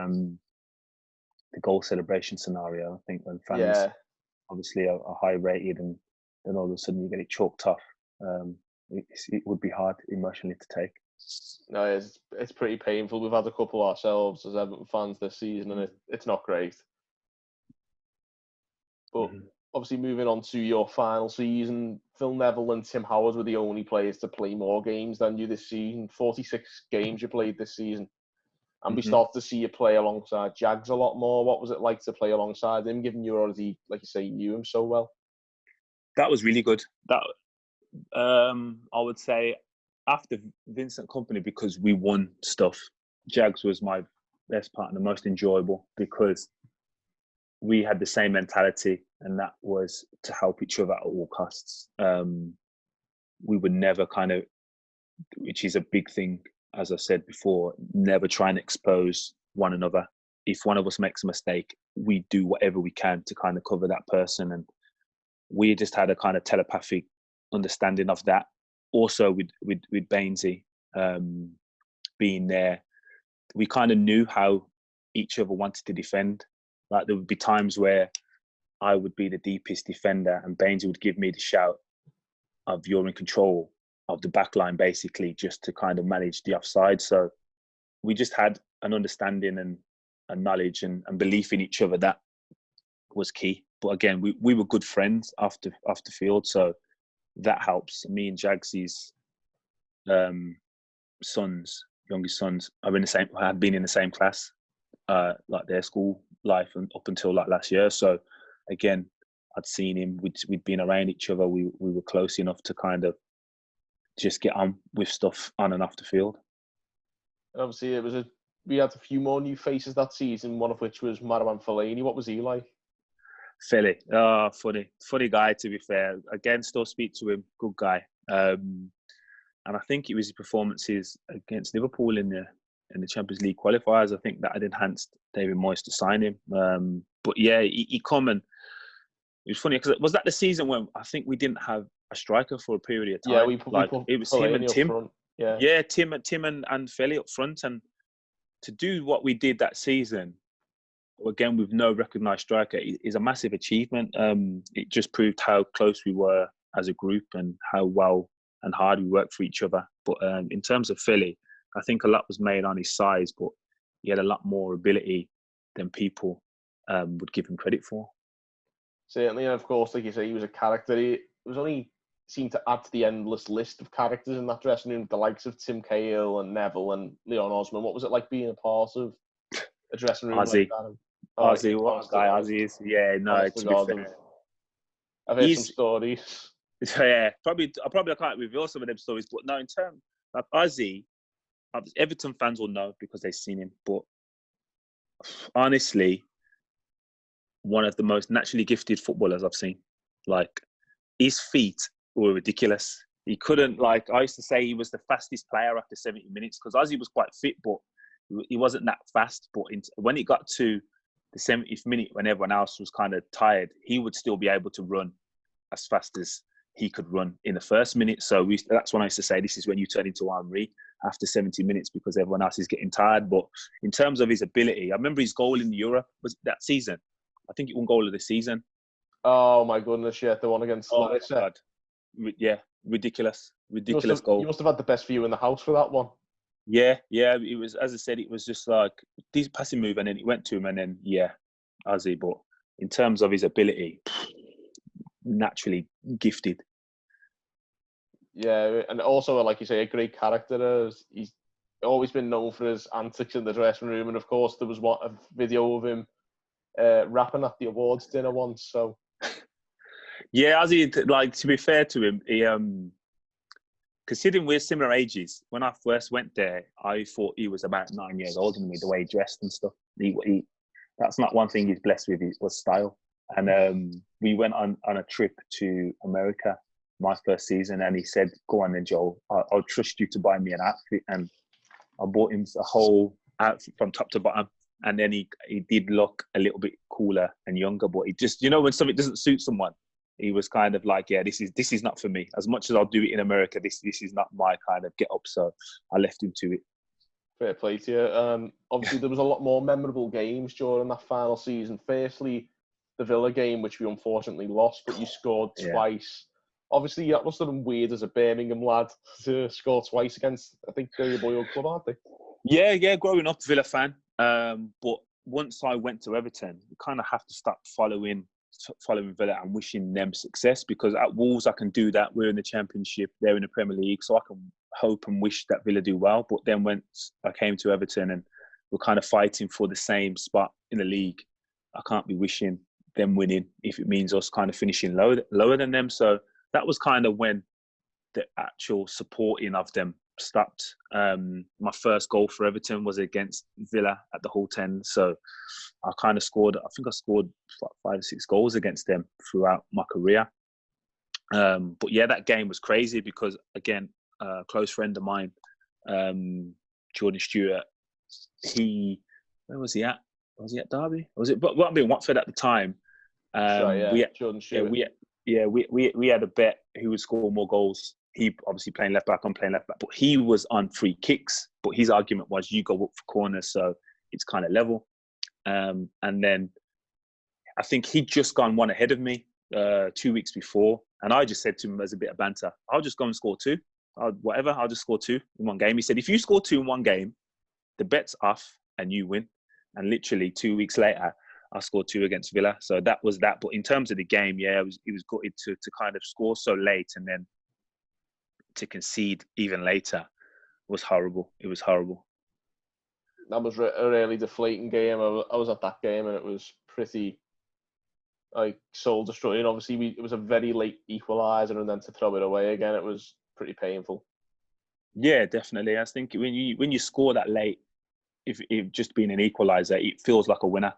the goal celebration scenario. I think when fans obviously are high rated, and then all of a sudden you get it chalked off, it would be hard emotionally to take. No, it's pretty painful. We've had a couple ourselves as Everton fans this season, and it's not great. But obviously, moving on to your final season, Phil Neville and Tim Howard were the only players to play more games than you this season. 46 games you played this season. And we started to see you play alongside Jags a lot more. What was it like to play alongside him, given you already, like you say, knew him so well? That was really good. That I would say after Vincent Kompany, because we won stuff, Jags was my best partner, most enjoyable, because we had the same mentality, and that was to help each other at all costs. We would never kind of which is a big thing. As I said before, never try and expose one another. If one of us makes a mistake, we do whatever we can to kind of cover that person. And we just had a kind of telepathic understanding of that. Also with Bainesy being there, we kind of knew how each other wanted to defend. Like there would be times where I would be the deepest defender and Baynes would give me the shout of you're in control of the back line, basically, just to kind of manage the offside. So we just had an understanding and a knowledge and belief in each other that was key. But again, we were good friends after field, so that helps. Me and Jagsy's youngest sons, have been in the same class, like their school life and up until like last year. So again, I'd seen him. We'd been around each other. We were close enough to kind of just get on with stuff on and off the field. Obviously, we had a few more new faces that season. One of which was Marwan Fellaini. What was he like? Philly, funny guy, to be fair. Again, still speak to him. Good guy. And I think it was his performances against Liverpool in the Champions League qualifiers. I think that had enhanced David Moyes to sign him. But yeah, he come and it was funny because was that the season when I think we didn't have a striker for a period of time? Yeah, we put it was Fellaini him and Tim. front. Yeah, yeah, Tim and Philly up front, and to do what we did that season, again with no recognised striker, is a massive achievement. It just proved how close we were as a group and how well and hard we worked for each other. But in terms of Philly, I think a lot was made on his size, but he had a lot more ability than people would give him credit for. Certainly, and of course, like you say, he was a character. It was only seemed to add to the endless list of characters in that dressing room, the likes of Tim Cahill and Neville and Leon Osman. What was it like being a part of a dressing room Ozzy. like that? Ozzy, what a guy Ozzy is. Yeah, no, to be fair. I've heard some stories. Yeah, I can't reveal some of them stories, but no, in terms of Ozzy, Everton fans will know because they've seen him. But honestly, one of the most naturally gifted footballers I've seen. Like, his feet were ridiculous. He couldn't, I used to say he was the fastest player after 70 minutes because Ozzy was quite fit, but he wasn't that fast. But when it got to the 70th minute, when everyone else was kind of tired, he would still be able to run as fast as he could run in the first minute. So that's when I used to say, this is when you turn into Henry after 70 minutes because everyone else is getting tired. But in terms of his ability, I remember his goal in Europe was that season. I think it won goal of the season. Oh my goodness, yeah, the one against my God. Yeah, ridiculous goal. You must have had the best view in the house for that one. Yeah, it was, as I said, it was just like this passing move and then it went to him and then, yeah, Ozzy. But in terms of his ability, naturally gifted. Yeah, and also, like you say, a great character. He's always been known for his antics in the dressing room. And of course, there was a video of him rapping at the awards dinner once. So, yeah, Ozzy, to be fair to him, he considering we're similar ages, when I first went there, I thought he was about 9 years older than me, the way he dressed and stuff. He that's not one thing he's blessed with, was style. And we went on a trip to America, my first season, and he said, go on then, Joel, I'll trust you to buy me an outfit. And I bought him a whole outfit from top to bottom. And then he did look a little bit cooler and younger, but he just, when something doesn't suit someone, he was kind of like, yeah, this is not for me. As much as I'll do it in America, this is not my kind of get up. So I left him to it. Fair play to you. Obviously, there was a lot more memorable games during that final season. Firstly, the Villa game, which we unfortunately lost, but you scored twice. Obviously, that must have been weird as a Birmingham lad to score twice against, I think, they're your boyhood club, aren't they? Yeah, growing up Villa fan. But once I went to Everton, you kind of have to start following Villa and wishing them success, because at Wolves I can do that. We're in the Championship, they're in the Premier League, so I can hope and wish that Villa do well. But then when I came to Everton and we're kind of fighting for the same spot in the league, I can't be wishing them winning if it means us kind of finishing lower than them. So that was kind of when the actual supporting of them stopped. My first goal for Everton was against Villa at the Hull 10. So I kind of scored, I think I scored like 5 or 6 goals against them throughout my career. But yeah, that game was crazy because, again, a close friend of mine, Jordan Stewart. Where was he at? Was he at Derby? Was it? But I mean, Watford at the time. Jordan Stewart. We had a bet who would score more goals. He obviously playing left back, I'm playing left back, but he was on free kicks. But his argument was, you go up for corners, so it's kind of level. And then I think he'd just gone one ahead of me 2 weeks before, and I just said to him as a bit of banter, "I'll just go and score two. I'll just score two in one game." He said, "If you score two in one game, the bet's off and you win." And literally 2 weeks later, I scored two against Villa. So that was that. But in terms of the game, it was gutted to kind of score so late and then to concede even later was horrible. It was horrible. That was a really deflating game. I was at that game and it was pretty soul destroying. Obviously, it was a very late equaliser, and then to throw it away again, it was pretty painful. Yeah, definitely. I think when you score that late, if just being an equaliser, it feels like a winner.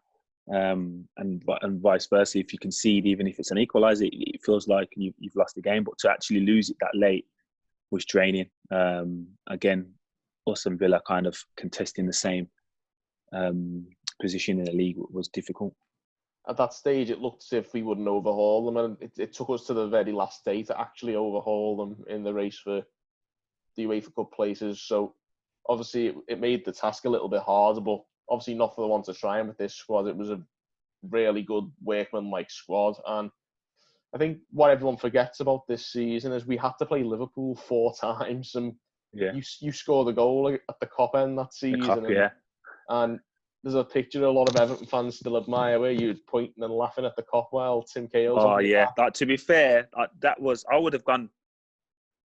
And vice versa. If you concede, even if it's an equaliser, it feels like you've lost the game. But to actually lose it that late was draining. Again, us and Villa kind of contesting the same position in the league was difficult. At that stage, it looked as if we wouldn't overhaul them, and it took us to the very last day to actually overhaul them in the race for the UEFA Cup places. So obviously it made the task a little bit harder, but obviously not for the one to try with this squad. It was a really good workman-like squad, and I think what everyone forgets about this season is we had to play Liverpool 4 times, and you scored a goal at the Cop end that season. And there's a picture a lot of Everton fans still admire where you're pointing and laughing at the Cop while Tim Cahill's on the back. To be fair, I would have gone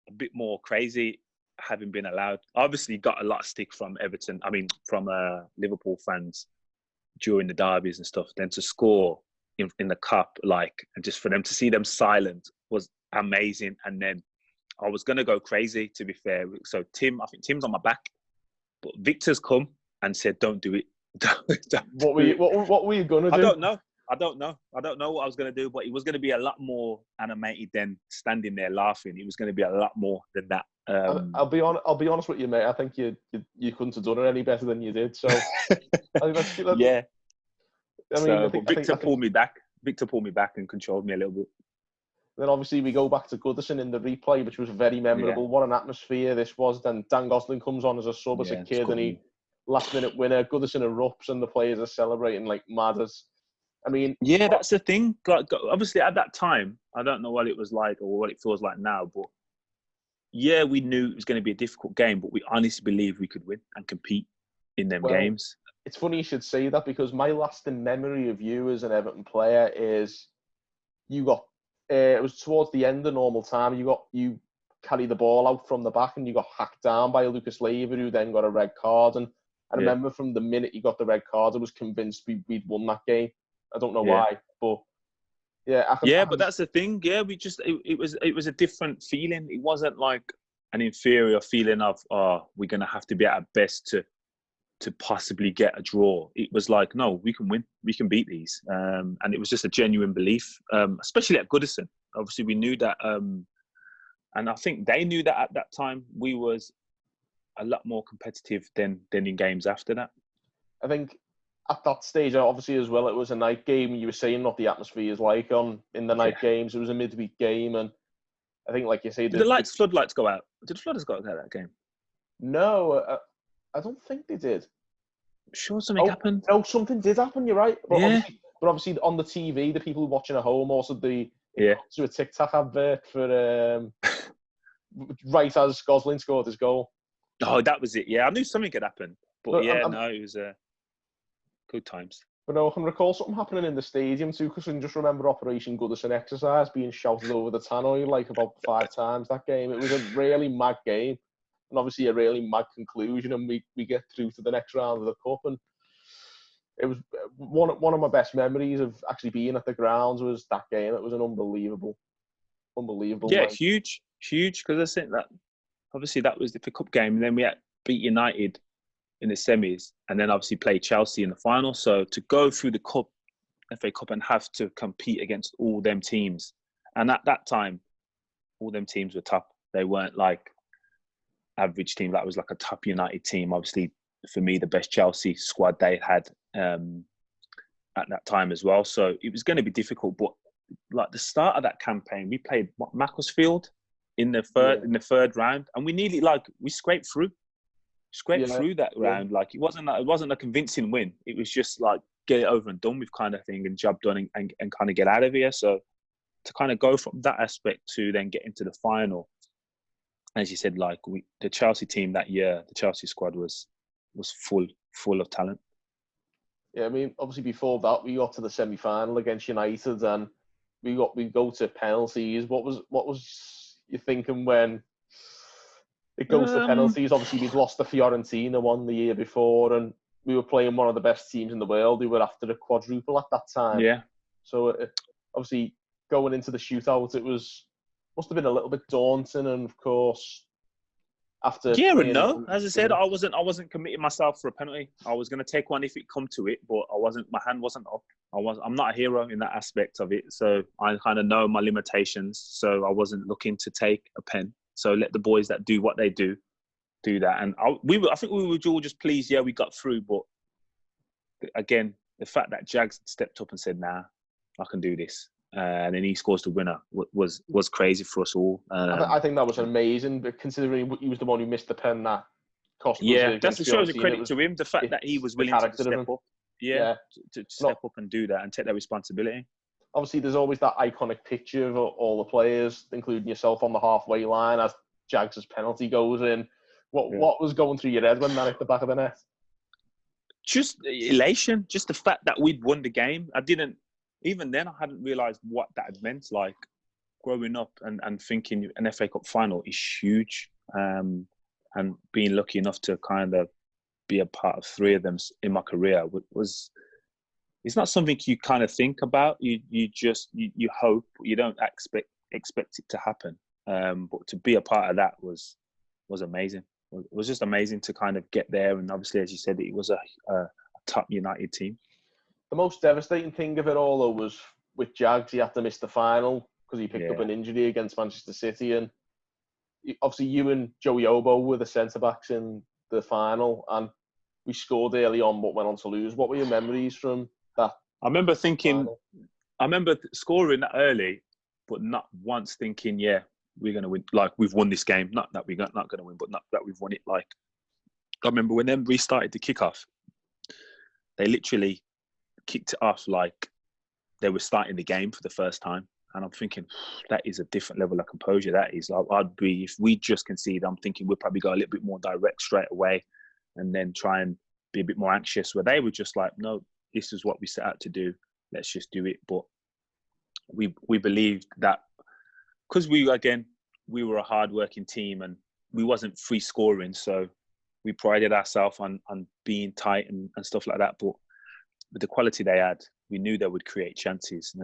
a bit more crazy having been allowed. Obviously got a lot of stick from Everton, from Liverpool fans during the derbies and stuff. Then to score in the Cup, and just for them to see them silent was amazing. And then I was going to go crazy, to be fair. So I think Tim's on my back, but Victor's come and said, "Don't do it." What were you going to do? I don't know what I was going to do, but it was going to be a lot more animated than standing there laughing. It was going to be a lot more than that. I'll be honest with you, mate. I think you couldn't have done it any better than you did. So yeah. Victor pulled me back. Victor pulled me back and controlled me a little bit. Then obviously we go back to Goodison in the replay, which was very memorable. Yeah. What an atmosphere this was. Then Dan Gosling comes on as a sub as a kid, and he last-minute winner. Goodison erupts, and the players are celebrating like mad. That's the thing. Like, obviously, at that time, I don't know what it was like or what it feels like now, but we knew it was going to be a difficult game, but we honestly believed we could win and compete in them games. It's funny you should say that, because my lasting memory of you as an Everton player is you got. It was towards the end of normal time. You carried the ball out from the back and you got hacked down by Lucas Leiva, who then got a red card. And I remember from the minute you got the red card, I was convinced we'd won that game. I don't know why, but but that's the thing. Yeah, it was a different feeling. It wasn't like an inferior feeling of we're gonna have to be at our best to possibly get a draw. It was like, no, we can win, we can beat these, and it was just a genuine belief, especially at Goodison. Obviously, we knew that, and I think they knew that at that time we was a lot more competitive than in games after that. I think at that stage, obviously as well, it was a night game. You were saying what the atmosphere is like in the night games. It was a midweek game, and I think, like you say, did the floodlights go out? Did the floodlights go out that game? No, I don't think they did. Sure, something happened. No, something did happen. You're right. But obviously on the TV, the people watching at home also to a TikTok advert for right as Gosling scored his goal. Oh, that was it. Yeah, I knew something had happened, but it was good times. But no, I can recall something happening in the stadium too, because I can just remember Operation Goodison Exercise being shouted over the tannoy like about 5 times that game. It was a really mad game, and obviously a really mad conclusion, and we get through to the next round of the Cup. And it was one of my best memories of actually being at the grounds was that game. It was an unbelievable Yeah, night. huge, because I think that obviously that was the Cup game, and then we had beat United in the semis, and then obviously play Chelsea in the final. So to go through the Cup, FA Cup, and have to compete against all them teams, and at that time, all them teams were top. They weren't like average team. That was like a top United team. Obviously, for me, the best Chelsea squad they had at that time as well. So it was going to be difficult. But like the start of that campaign, we played Macclesfield in the third round, and we nearly we scraped through that round. Like it wasn't a convincing win. It was just like get it over and done with kind of thing, and job done, and kind of get out of here. So to kind of go from that aspect to then get into the final, as you said, like the Chelsea team that year, the Chelsea squad was full of talent. Yeah, I mean, obviously before that we got to the semi-final against United, and we go to penalties. What was you thinking when it goes to penalties? Obviously we'd lost the Fiorentina one the year before, and we were playing one of the best teams in the world. We were after a quadruple at that time. Yeah. So obviously going into the shootout, must have been a little bit daunting, and of course after and no. As I said, I wasn't committing myself for a penalty. I was going to take one if it come to it, but my hand wasn't up. I'm not a hero in that aspect of it, so I kind of know my limitations. So I wasn't looking to take a pen. So let the boys that do what they do that. And I think we were all just pleased. Yeah, we got through, but again, the fact that Jags stepped up and said, "Nah, I can do this." And then he scores the winner was crazy for us all. I think that was amazing, but considering he was the one who missed the pen that cost us. Yeah, that shows a credit to him. The fact that he was willing to step up. Yeah, to step up and do that and take that responsibility. Obviously, there's always that iconic picture of all the players, including yourself, on the halfway line as Jags' penalty goes in. What was going through your head when that hit the back of the net? Just elation. Just the fact that we'd won the game. Even then, I hadn't realised what that had meant. Like growing up and thinking an FA Cup final is huge, and being lucky enough to kind of be a part of three of them in my career it's not something you kind of think about. You hope, you don't expect it to happen. But to be a part of that was amazing. It was just amazing to kind of get there, and obviously, as you said, it was a top United team. The most devastating thing of it all, though, was with Jags, he had to miss the final because he picked up an injury against Manchester City. And obviously you and Joey Obo were the centre-backs in the final, and we scored early on but went on to lose. What were your memories from that? I remember thinking, final? I remember scoring that early, but not once thinking, yeah, we're going to win. Like, we've won this game. Not that we're not going to win, but not that we've won it. Like, I remember when them restarted the kickoff, they literally kicked it off like they were starting the game for the first time. And I'm thinking, that is a different level of composure. That is, I'd be, if we just concede, I'm thinking we'll probably go a little bit more direct straight away and then try and be a bit more anxious, where they were just like, no, this is what we set out to do. Let's just do it. But we believed that because we were a hard-working team and we wasn't free scoring. So we prided ourselves on being tight and stuff like that. But with the quality they had, we knew they would create chances.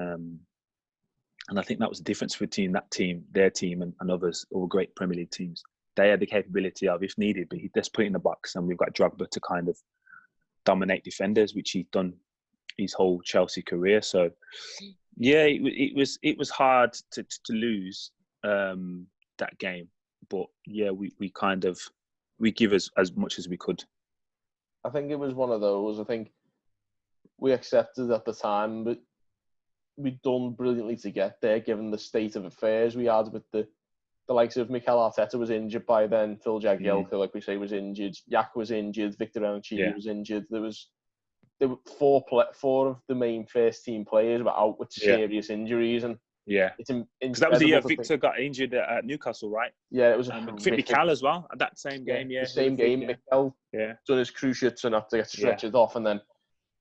And I think that was the difference between that team, their team, and others, all great Premier League teams. They had the capability of, if needed, but let's put it in the box, and we've got Drogba to kind of dominate defenders, which he's done his whole Chelsea career. So, yeah, it was hard to lose that game, but yeah, we give as much as we could. I think it was one of those. I think we accepted at the time, but we'd done brilliantly to get there, given the state of affairs we had with the likes of Mikel Arteta was injured by then, Phil Jagielka, like we say, was injured, Yak was injured, Victor Evanchini was injured. There were four of the main first team players were out with serious injuries, and because that was the year Victor got injured at Newcastle, right? Yeah, it was Mikel as well at that same game. The same game, Mikel done his cruciates and had to get stretchered off, and then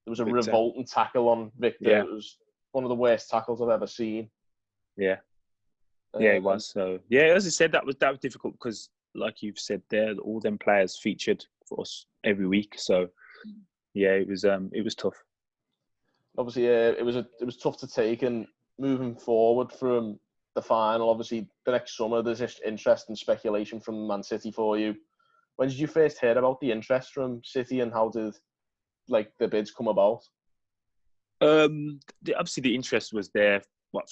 there was a revolting tackle on Victor. It was one of the worst tackles I've ever seen. Yeah, it was. So yeah, as I said, that was difficult because, like you've said there, all them players featured for us every week. So yeah, it was tough. Obviously, it was tough to take. And moving forward from the final, obviously the next summer there's this interest and speculation from Man City for you. When did you first hear about the interest from City, and how did the bids come about? Obviously the interest was there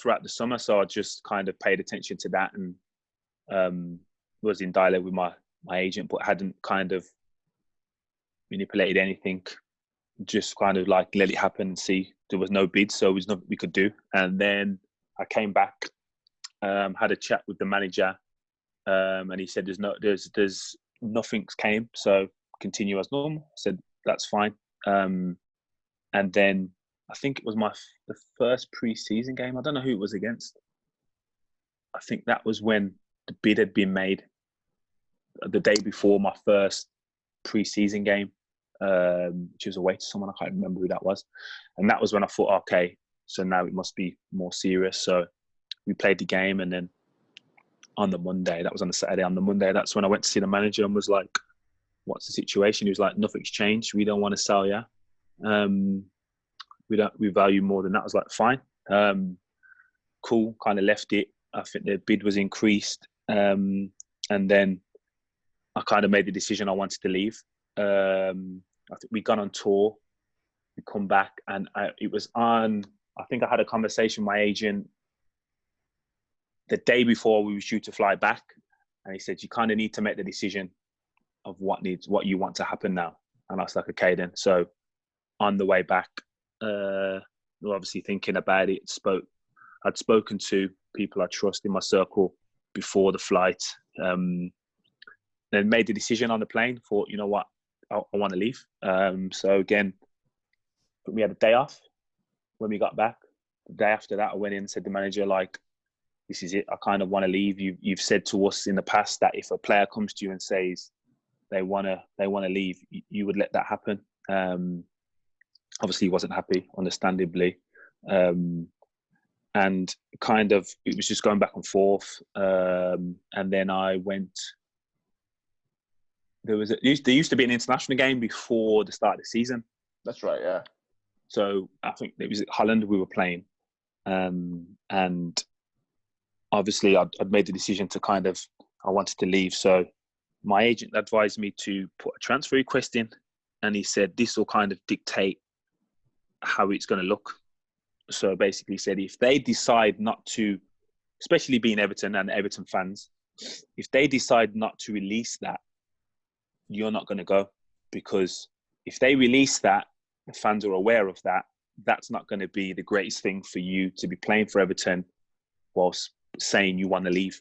throughout the summer, so I just kind of paid attention to that and was in dialogue with my agent, but hadn't kind of manipulated anything. Just kind of like let it happen and see. There was no bid, so there was nothing we could do. And then I came back, had a chat with the manager, and he said, "There's nothing's came, so continue as normal." I said, "That's fine." And then I think it was the first pre-season game. I don't know who it was against. I think that was when the bid had been made. The day before my first pre-season game, which was away to someone, I can't remember who that was. And that was when I thought, okay, so now it must be more serious. So we played the game, and then on the Monday, that was on the Saturday, on the Monday, that's when I went to see the manager and was like, what's the situation? He was like, nothing's changed. We don't want to sell you. We value more than that. I was like, fine. Cool, kind of left it. I think the bid was increased. And then I kind of made the decision I wanted to leave. I think we got on tour, we come back, and I think I had a conversation with my agent the day before we were due to fly back. And he said, you kind of need to make the decision of what you want to happen now. And I was like, okay then. So on the way back, obviously thinking about it, I'd spoken to people I trust in my circle before the flight, then made the decision on the plane. Thought, you know what, I want to leave. So again, we had a day off when we got back. The day after that, I went in and said to the manager, like, this is it. I kind of want to leave. You've said to us in the past that if a player comes to you and says they want to leave, you would let that happen. Obviously, he wasn't happy, understandably. And kind of, it was just going back and forth. And then I went, there used to be an international game before the start of the season. That's right, yeah. So I think it was Holland we were playing. And obviously I'd made the decision to I wanted to leave. So my agent advised me to put a transfer request in. And he said, this will kind of dictate how it's going to look. So basically he said, if they decide not to, especially being Everton and Everton fans, if they decide not to release that, you're not going to go. Because if they release that, the fans are aware of that, that's not going to be the greatest thing for you to be playing for Everton whilst saying you want to leave.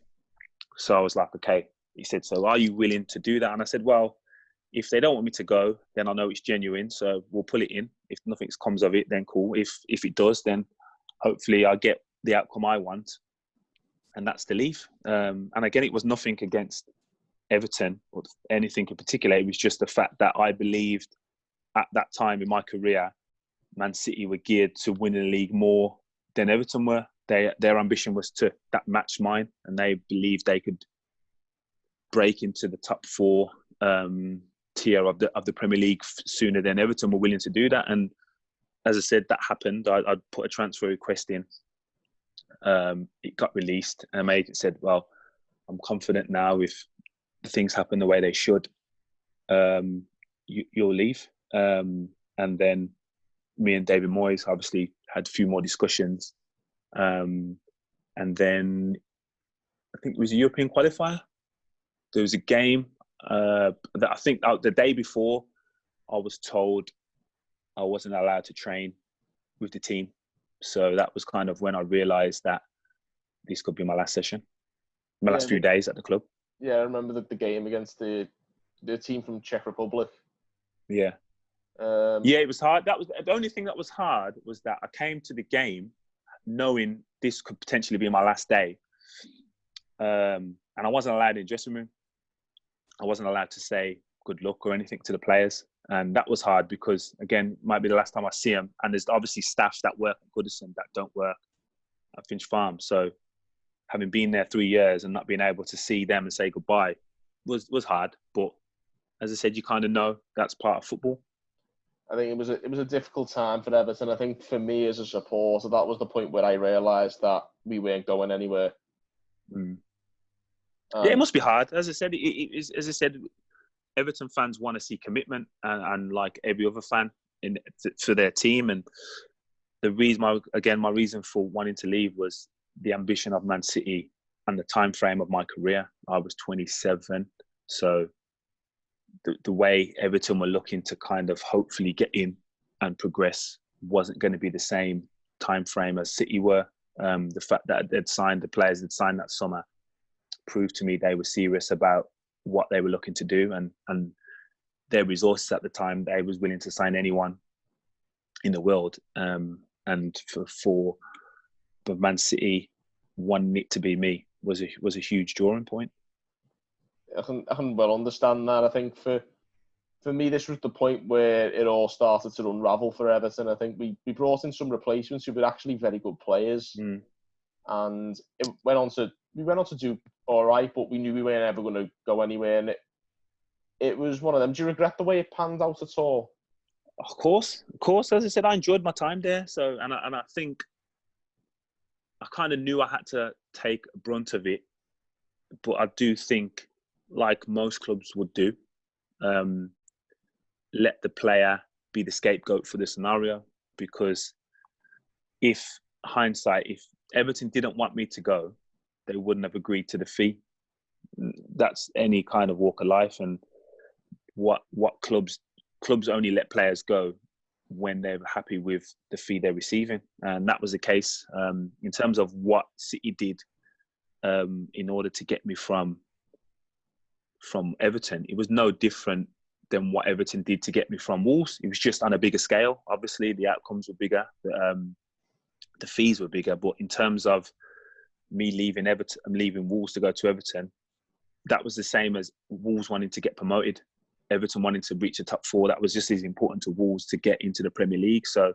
So I was like, okay. He said, so are you willing to do that? And I said, well, if they don't want me to go, then I know it's genuine. So we'll pull it in. If nothing comes of it, then cool. If it does, then hopefully I get the outcome I want. And that's to leave. And again, it was nothing against Everton or anything in particular. It was just the fact that I believed at that time in my career, Man City were geared to win the league more than Everton were. Their ambition was to that match mine, and they believed they could break into the top four tier of the Premier League sooner than Everton were willing to do that. And as I said, that happened. I put a transfer request in. It got released, and my agent said, "Well, I'm confident now if the things happen the way they should, you'll leave." And then me and David Moyes obviously had a few more discussions. And then I think it was a European qualifier. There was a game that I think the day before I was told I wasn't allowed to train with the team. So that was kind of when I realised that this could be my last session, my last few days at the club. Yeah, I remember the game against the team from Czech Republic. Yeah. Yeah, it was hard. That was the only thing that was hard, was that I came to the game knowing this could potentially be my last day. And I wasn't allowed in the dressing room. I wasn't allowed to say good luck or anything to the players. And that was hard because, again, it might be the last time I see them. And there's obviously staff that work at Goodison that don't work at Finch Farm. So having been there 3 years and not being able to see them and say goodbye was hard. But as I said, you kind of know that's part of football. I think it was a difficult time for Everton. I think for me as a supporter, that was the point where I realised that we weren't going anywhere. Yeah, it must be hard. As I said, as I said, Everton fans want to see commitment, and like every other fan for their team. And the reason, my reason for wanting to leave was the ambition of Man City and the time frame of my career. I was 27. So the way Everton were looking to kind of hopefully get in and progress wasn't going to be the same time frame as City were. The fact that the players they'd signed that summer proved to me they were serious about what they were looking to do, and their resources at the time, they was willing to sign anyone in the world. And for Man City wanting it to be me was a huge drawing point. I can well understand that. I think for me, this was the point where it all started to unravel for Everton. I think we brought in some replacements who were actually very good players, and we went on to do all right, but we knew we weren't ever going to go anywhere. And it was one of them. Do you regret the way it panned out at all? Of course. As I said, I enjoyed my time there. So, and I think I kind of knew I had to take a brunt of it, but I do think, like most clubs would do, let the player be the scapegoat for the scenario. Because if Everton didn't want me to go, they wouldn't have agreed to the fee. That's any kind of walk of life. And what clubs only let players go when they're happy with the fee they're receiving. And that was the case. In terms of what City did in order to get me from Everton, it was no different than what Everton did to get me from Wolves. It was just on a bigger scale. Obviously, the outcomes were bigger, the fees were bigger. But in terms of me leaving Wolves to go to Everton, that was the same as Wolves wanting to get promoted, Everton wanting to reach the top four. That was just as important to Wolves to get into the Premier League. So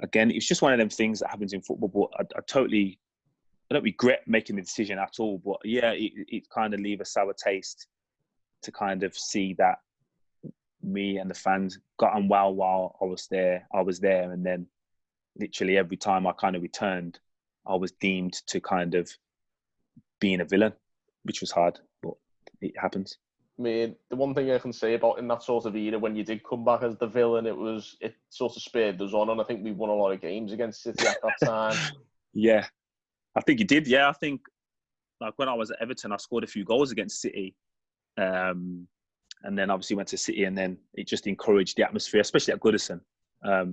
again, it's just one of them things that happens in football. But I don't regret making the decision at all. But yeah, it kind of leave a sour taste to kind of see that me and the fans got on well while I was there, and then literally every time I kind of returned, I was deemed to kind of being a villain, which was hard, but it happens. I mean, the one thing I can say about in that sort of era, when you did come back as the villain, it sort of spurred us on, and I think we won a lot of games against City at that time. Yeah, I think you did. Yeah, I think like when I was at Everton, I scored a few goals against City. And then obviously went to City, and then it just encouraged the atmosphere, especially at Goodison.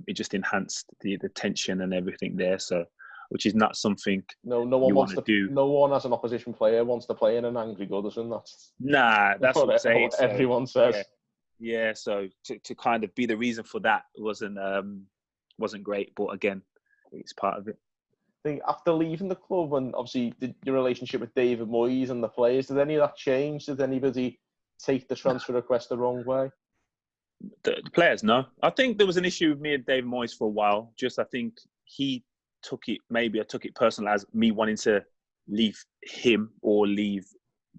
It just enhanced the tension and everything there. So, which is not something no one wants to do. No one as an opposition player wants to play in an angry Goodison. That's what I'm saying. Everyone says. Yeah. So to kind of be the reason for that wasn't great, but again, it's part of it. I think after leaving the club, and obviously your relationship with David Moyes and the players, did any of that change? Did anybody take the transfer request the wrong way? The players, no. I think there was an issue with me and David Moyes for a while. Just I think he took it, maybe I took it personal as me wanting to leave him or leave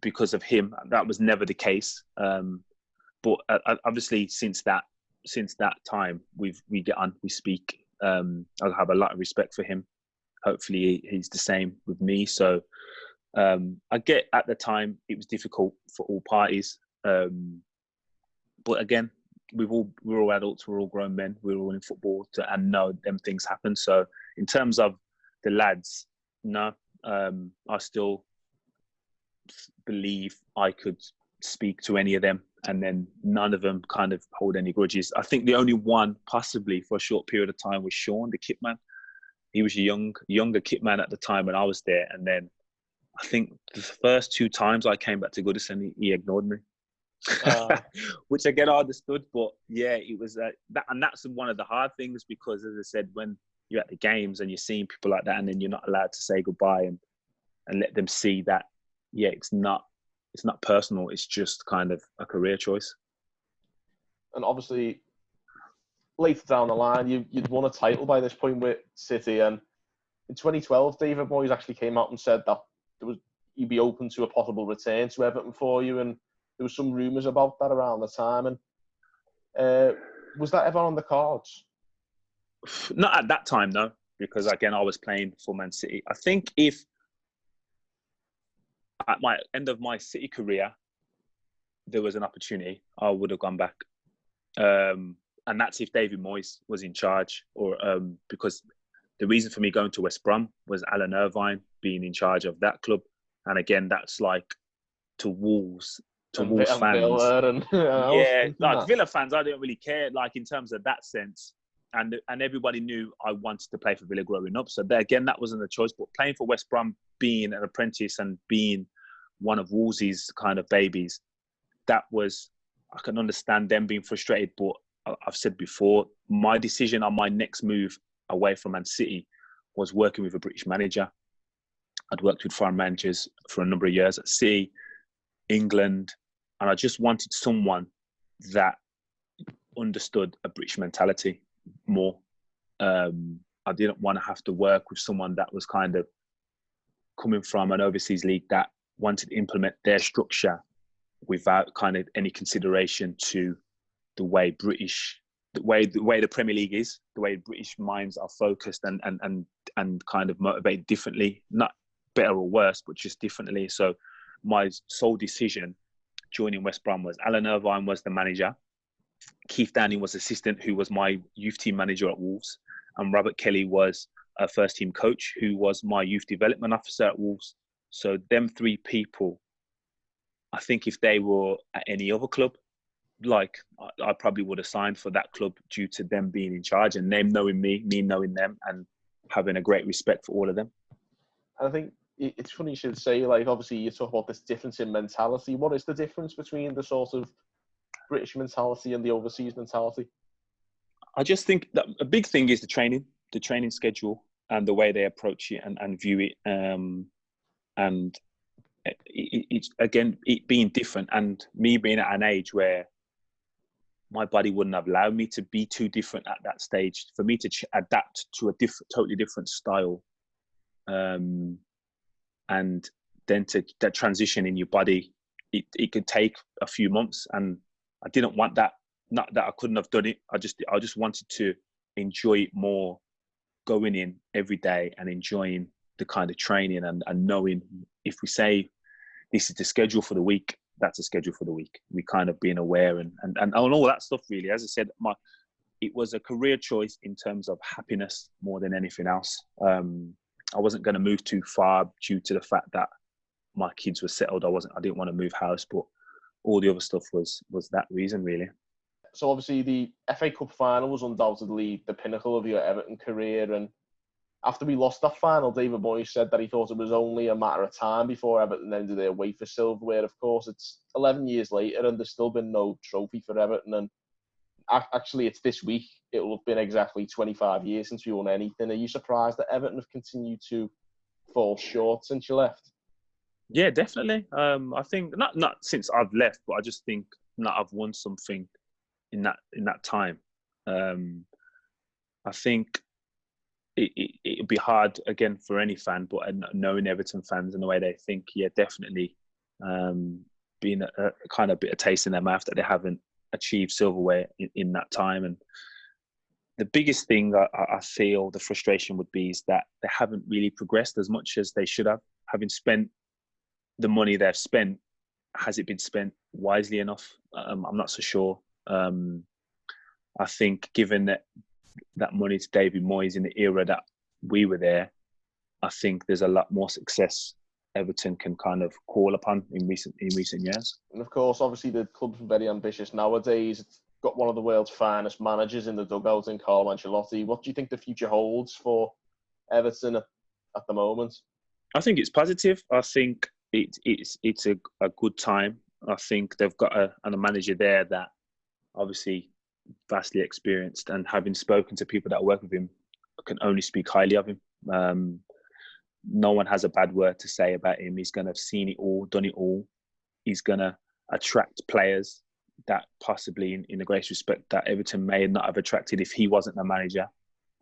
because of him. That was never the case. But obviously since that time, we get on, we speak. I have a lot of respect for him. Hopefully he's the same with me. So I get at the time it was difficult for all parties. But again, we're all adults, we're all grown men, we're all in football and know them things happen. So in terms of the lads, no, I still believe I could speak to any of them, and then none of them kind of hold any grudges. I think the only one possibly for a short period of time was Sean, the kit man. He was a younger kit man at the time when I was there, and then I think the first 2 times I came back to Goodison, he ignored me. Which again I understood, but yeah, it was that, and that's one of the hard things, because as I said, when you're at the games and you're seeing people like that, and then you're not allowed to say goodbye and let them see that, yeah, it's not personal, it's just kind of a career choice. And obviously later down the line, you'd won a title by this point with City, and in 2012 David Moyes actually came out and said that you'd be open to a possible return to Everton for you, and there was some rumours about that around the time. And was that ever on the cards? Not at that time, no, because again, I was playing for Man City. I think if at my end of my City career, there was an opportunity, I would have gone back. And that's if David Moyes was in charge, or because the reason for me going to West Brom was Alan Irvine being in charge of that club. And again, that's like to Wolves, to Wolves and fans. Villa and I was Yeah, thinking like that. Villa fans, I didn't really care, like in terms of that sense. And everybody knew I wanted to play for Villa growing up. So again, that wasn't a choice. But playing for West Brom, being an apprentice and being one of Wolsey's kind of babies, that was, I can understand them being frustrated. But I've said before, my decision on my next move away from Man City was working with a British manager. I'd worked with foreign managers for a number of years at City, England, and I just wanted someone that understood a British mentality more. I didn't want to have to work with someone that was kind of coming from an overseas league that wanted to implement their structure without kind of any consideration to the way the Premier League is, the way British minds are focused and kind of motivated differently, not better or worse, but just differently. So my sole decision joining West Brom was Alan Irvine was the manager. Keith Downing was assistant, who was my youth team manager at Wolves. And Robert Kelly was a first team coach, who was my youth development officer at Wolves. So them three people, I think if they were at any other club, like I probably would have signed for that club due to them being in charge and them knowing me knowing them, and having a great respect for all of them. I think it's funny you should say, like, obviously you talk about this difference in mentality. What is the difference between the sort of British mentality and the overseas mentality? I just think that a big thing is the training schedule and the way they approach it and view it. And it's again, it being different, and me being at an age where my body wouldn't have allowed me to be too different at that stage, for me to adapt to a totally different style. And then that transition in your body, it could take a few months, and I didn't want that. Not that I couldn't have done it. I just wanted to enjoy it more, going in every day and enjoying the kind of training and knowing if we say this is the schedule for the week, that's a schedule for the week. We kind of being aware and all that stuff really. As I said, it was a career choice in terms of happiness more than anything else. I wasn't going to move too far due to the fact that my kids were settled. I didn't want to move house, but all the other stuff was that reason really. So obviously the FA Cup final was undoubtedly the pinnacle of your Everton career, and after we lost that final, David Moyes said that he thought it was only a matter of time before Everton ended their wait for silverware. Of course, it's 11 years later and there's still been no trophy for Everton, and actually it's this week. It will have been exactly 25 years since we won anything. Are you surprised that Everton have continued to fall short since you left? Yeah, definitely. I think not since I've left, but I just think I've won something in that time. I think it'd be hard again for any fan, but knowing Everton fans and the way they think, yeah, definitely being a kind of bit of taste in their mouth that they haven't achieved silverware in that time. And the biggest thing I feel the frustration would be is that they haven't really progressed as much as they should have. Having spent the money they've spent, has it been spent wisely enough? I'm not so sure. I think given that money to David Moyes in the era that we were there, I think there's a lot more success Everton can kind of call upon in recent years. And of course, obviously the club's very ambitious nowadays. It's got one of the world's finest managers in the dugout in Carlo Ancelotti. What do you think the future holds for Everton at the moment? I think it's positive. I think it's a good time. I think they've got a manager there that obviously vastly experienced, and having spoken to people that work with him, I can only speak highly of him. No one has a bad word to say about him. He's going to have seen it all, done it all. He's going to attract players that possibly, in the greatest respect, that Everton may not have attracted if he wasn't the manager.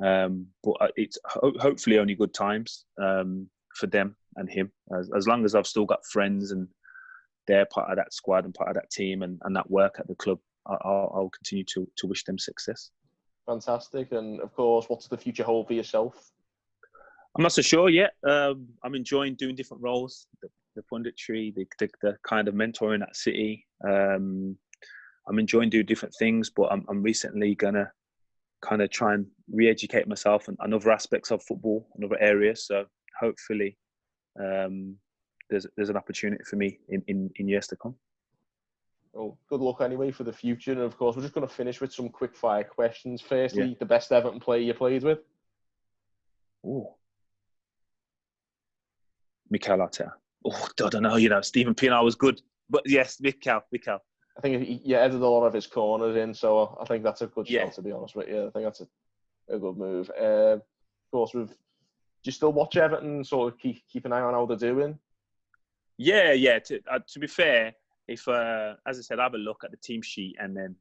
But it's hopefully only good times for them and him. As long as I've still got friends and they're part of that squad and part of that team and that work at the club, I'll continue to wish them success. Fantastic. And of course, what's the future hold for yourself? I'm not so sure yet. I'm enjoying doing different roles, the punditry, the kind of mentoring at City. I'm enjoying doing different things, but I'm recently going to kind of try and re-educate myself on other aspects of football and other areas. So hopefully there's an opportunity for me in years to come. Well, good luck anyway for the future. And of course, we're just going to finish with some quick-fire questions. Firstly, Yeah. the best Everton player you played with? Ooh. Mikel Arteta. Oh, I don't know. Stephen Pienaar was good. But yes, Mikel. I think you edited a lot of his corners in, so I think that's a good Yeah. shout, to be honest with you. I think that's a good move. Of course, do you still watch Everton, sort of keep an eye on how they're doing? Yeah. To be fair, if as I said, I have a look at the team sheet, and then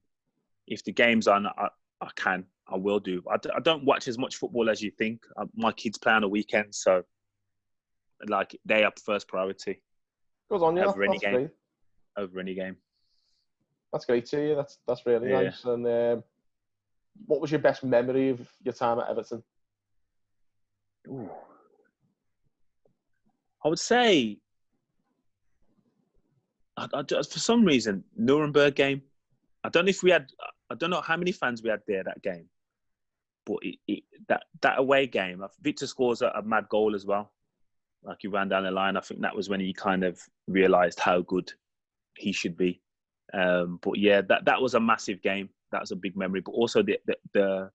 if the game's on, I will do. I don't watch as much football as you think. My kids play on the weekend, so like they are first priority. Goes on, yeah. Over any That's game. great. Over any game. That's great to hear. That's really nice. And what was your best memory of your time at Everton? Ooh. I would say, for some reason, Nuremberg game. I don't know how many fans we had there that game, but that away game, Victor scores a mad goal as well. Like he ran down the line. I think that was when he kind of realised how good he should be. But yeah, that was a massive game. That was a big memory. But also the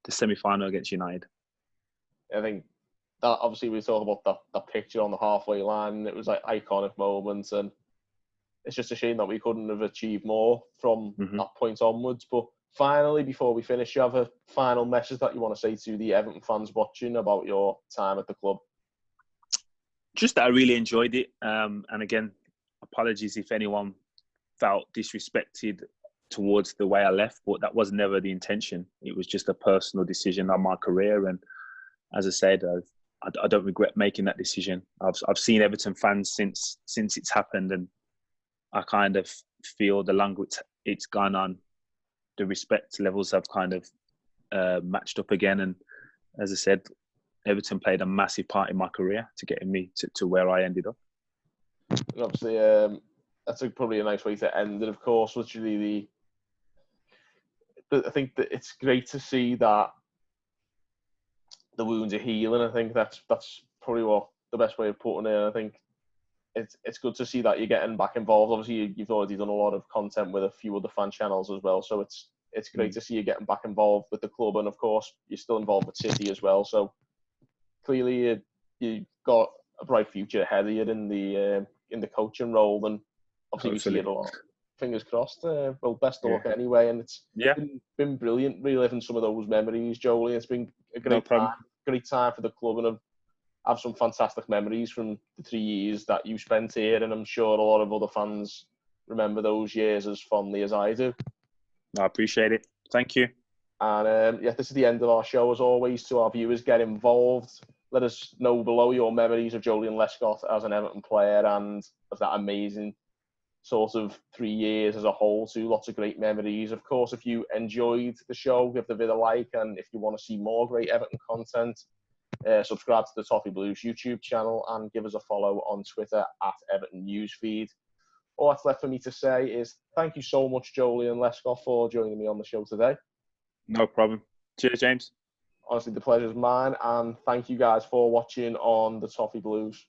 semi-final against United. I think that obviously we talk about that picture on the halfway line. And it was like iconic moments, and it's just a shame that we couldn't have achieved more from that point onwards. But finally, before we finish, you have a final message that you want to say to the Everton fans watching about your time at the club? Just that I really enjoyed it. And again, apologies if anyone felt disrespected towards the way I left, but that was never the intention. It was just a personal decision on my career. And as I said, I don't regret making that decision. I've seen Everton fans since it's happened, and I kind of feel the longer it's gone on, the respect levels have kind of matched up again. And as I said, Everton played a massive part in my career to getting me to where I ended up. And obviously, that's probably a nice way to end it, of course. Literally, I think that it's great to see that the wounds are healing. I think that's probably what the best way of putting it. I think it's good to see that you're getting back involved. Obviously, you've already done a lot of content with a few other fan channels as well, so it's great to see you getting back involved with the club. And of course, you're still involved with City as well. So clearly, you've got a bright future ahead of you in the coaching role, and obviously we see it a lot. Fingers crossed. Well, best of luck anyway, and it's been brilliant reliving some of those memories, Jolie. It's been a great time for the club, and I have some fantastic memories from the 3 years that you spent here, and I'm sure a lot of other fans remember those years as fondly as I do. I appreciate it. Thank you. And this is the end of our show. As always, to our viewers, get involved. Let us know below your memories of Joleon Lescott as an Everton player and of that amazing sort of 3 years as a whole too. Lots of great memories. Of course, if you enjoyed the show, give the vid a like, and if you want to see more great Everton content, subscribe to the Toffee Blues YouTube channel and give us a follow on Twitter at Everton Newsfeed. All that's left for me to say is thank you so much, Joleon Lescott, for joining me on the show today. No problem. Cheers, James. Honestly, the pleasure's mine, and thank you guys for watching on the Toffee Blues.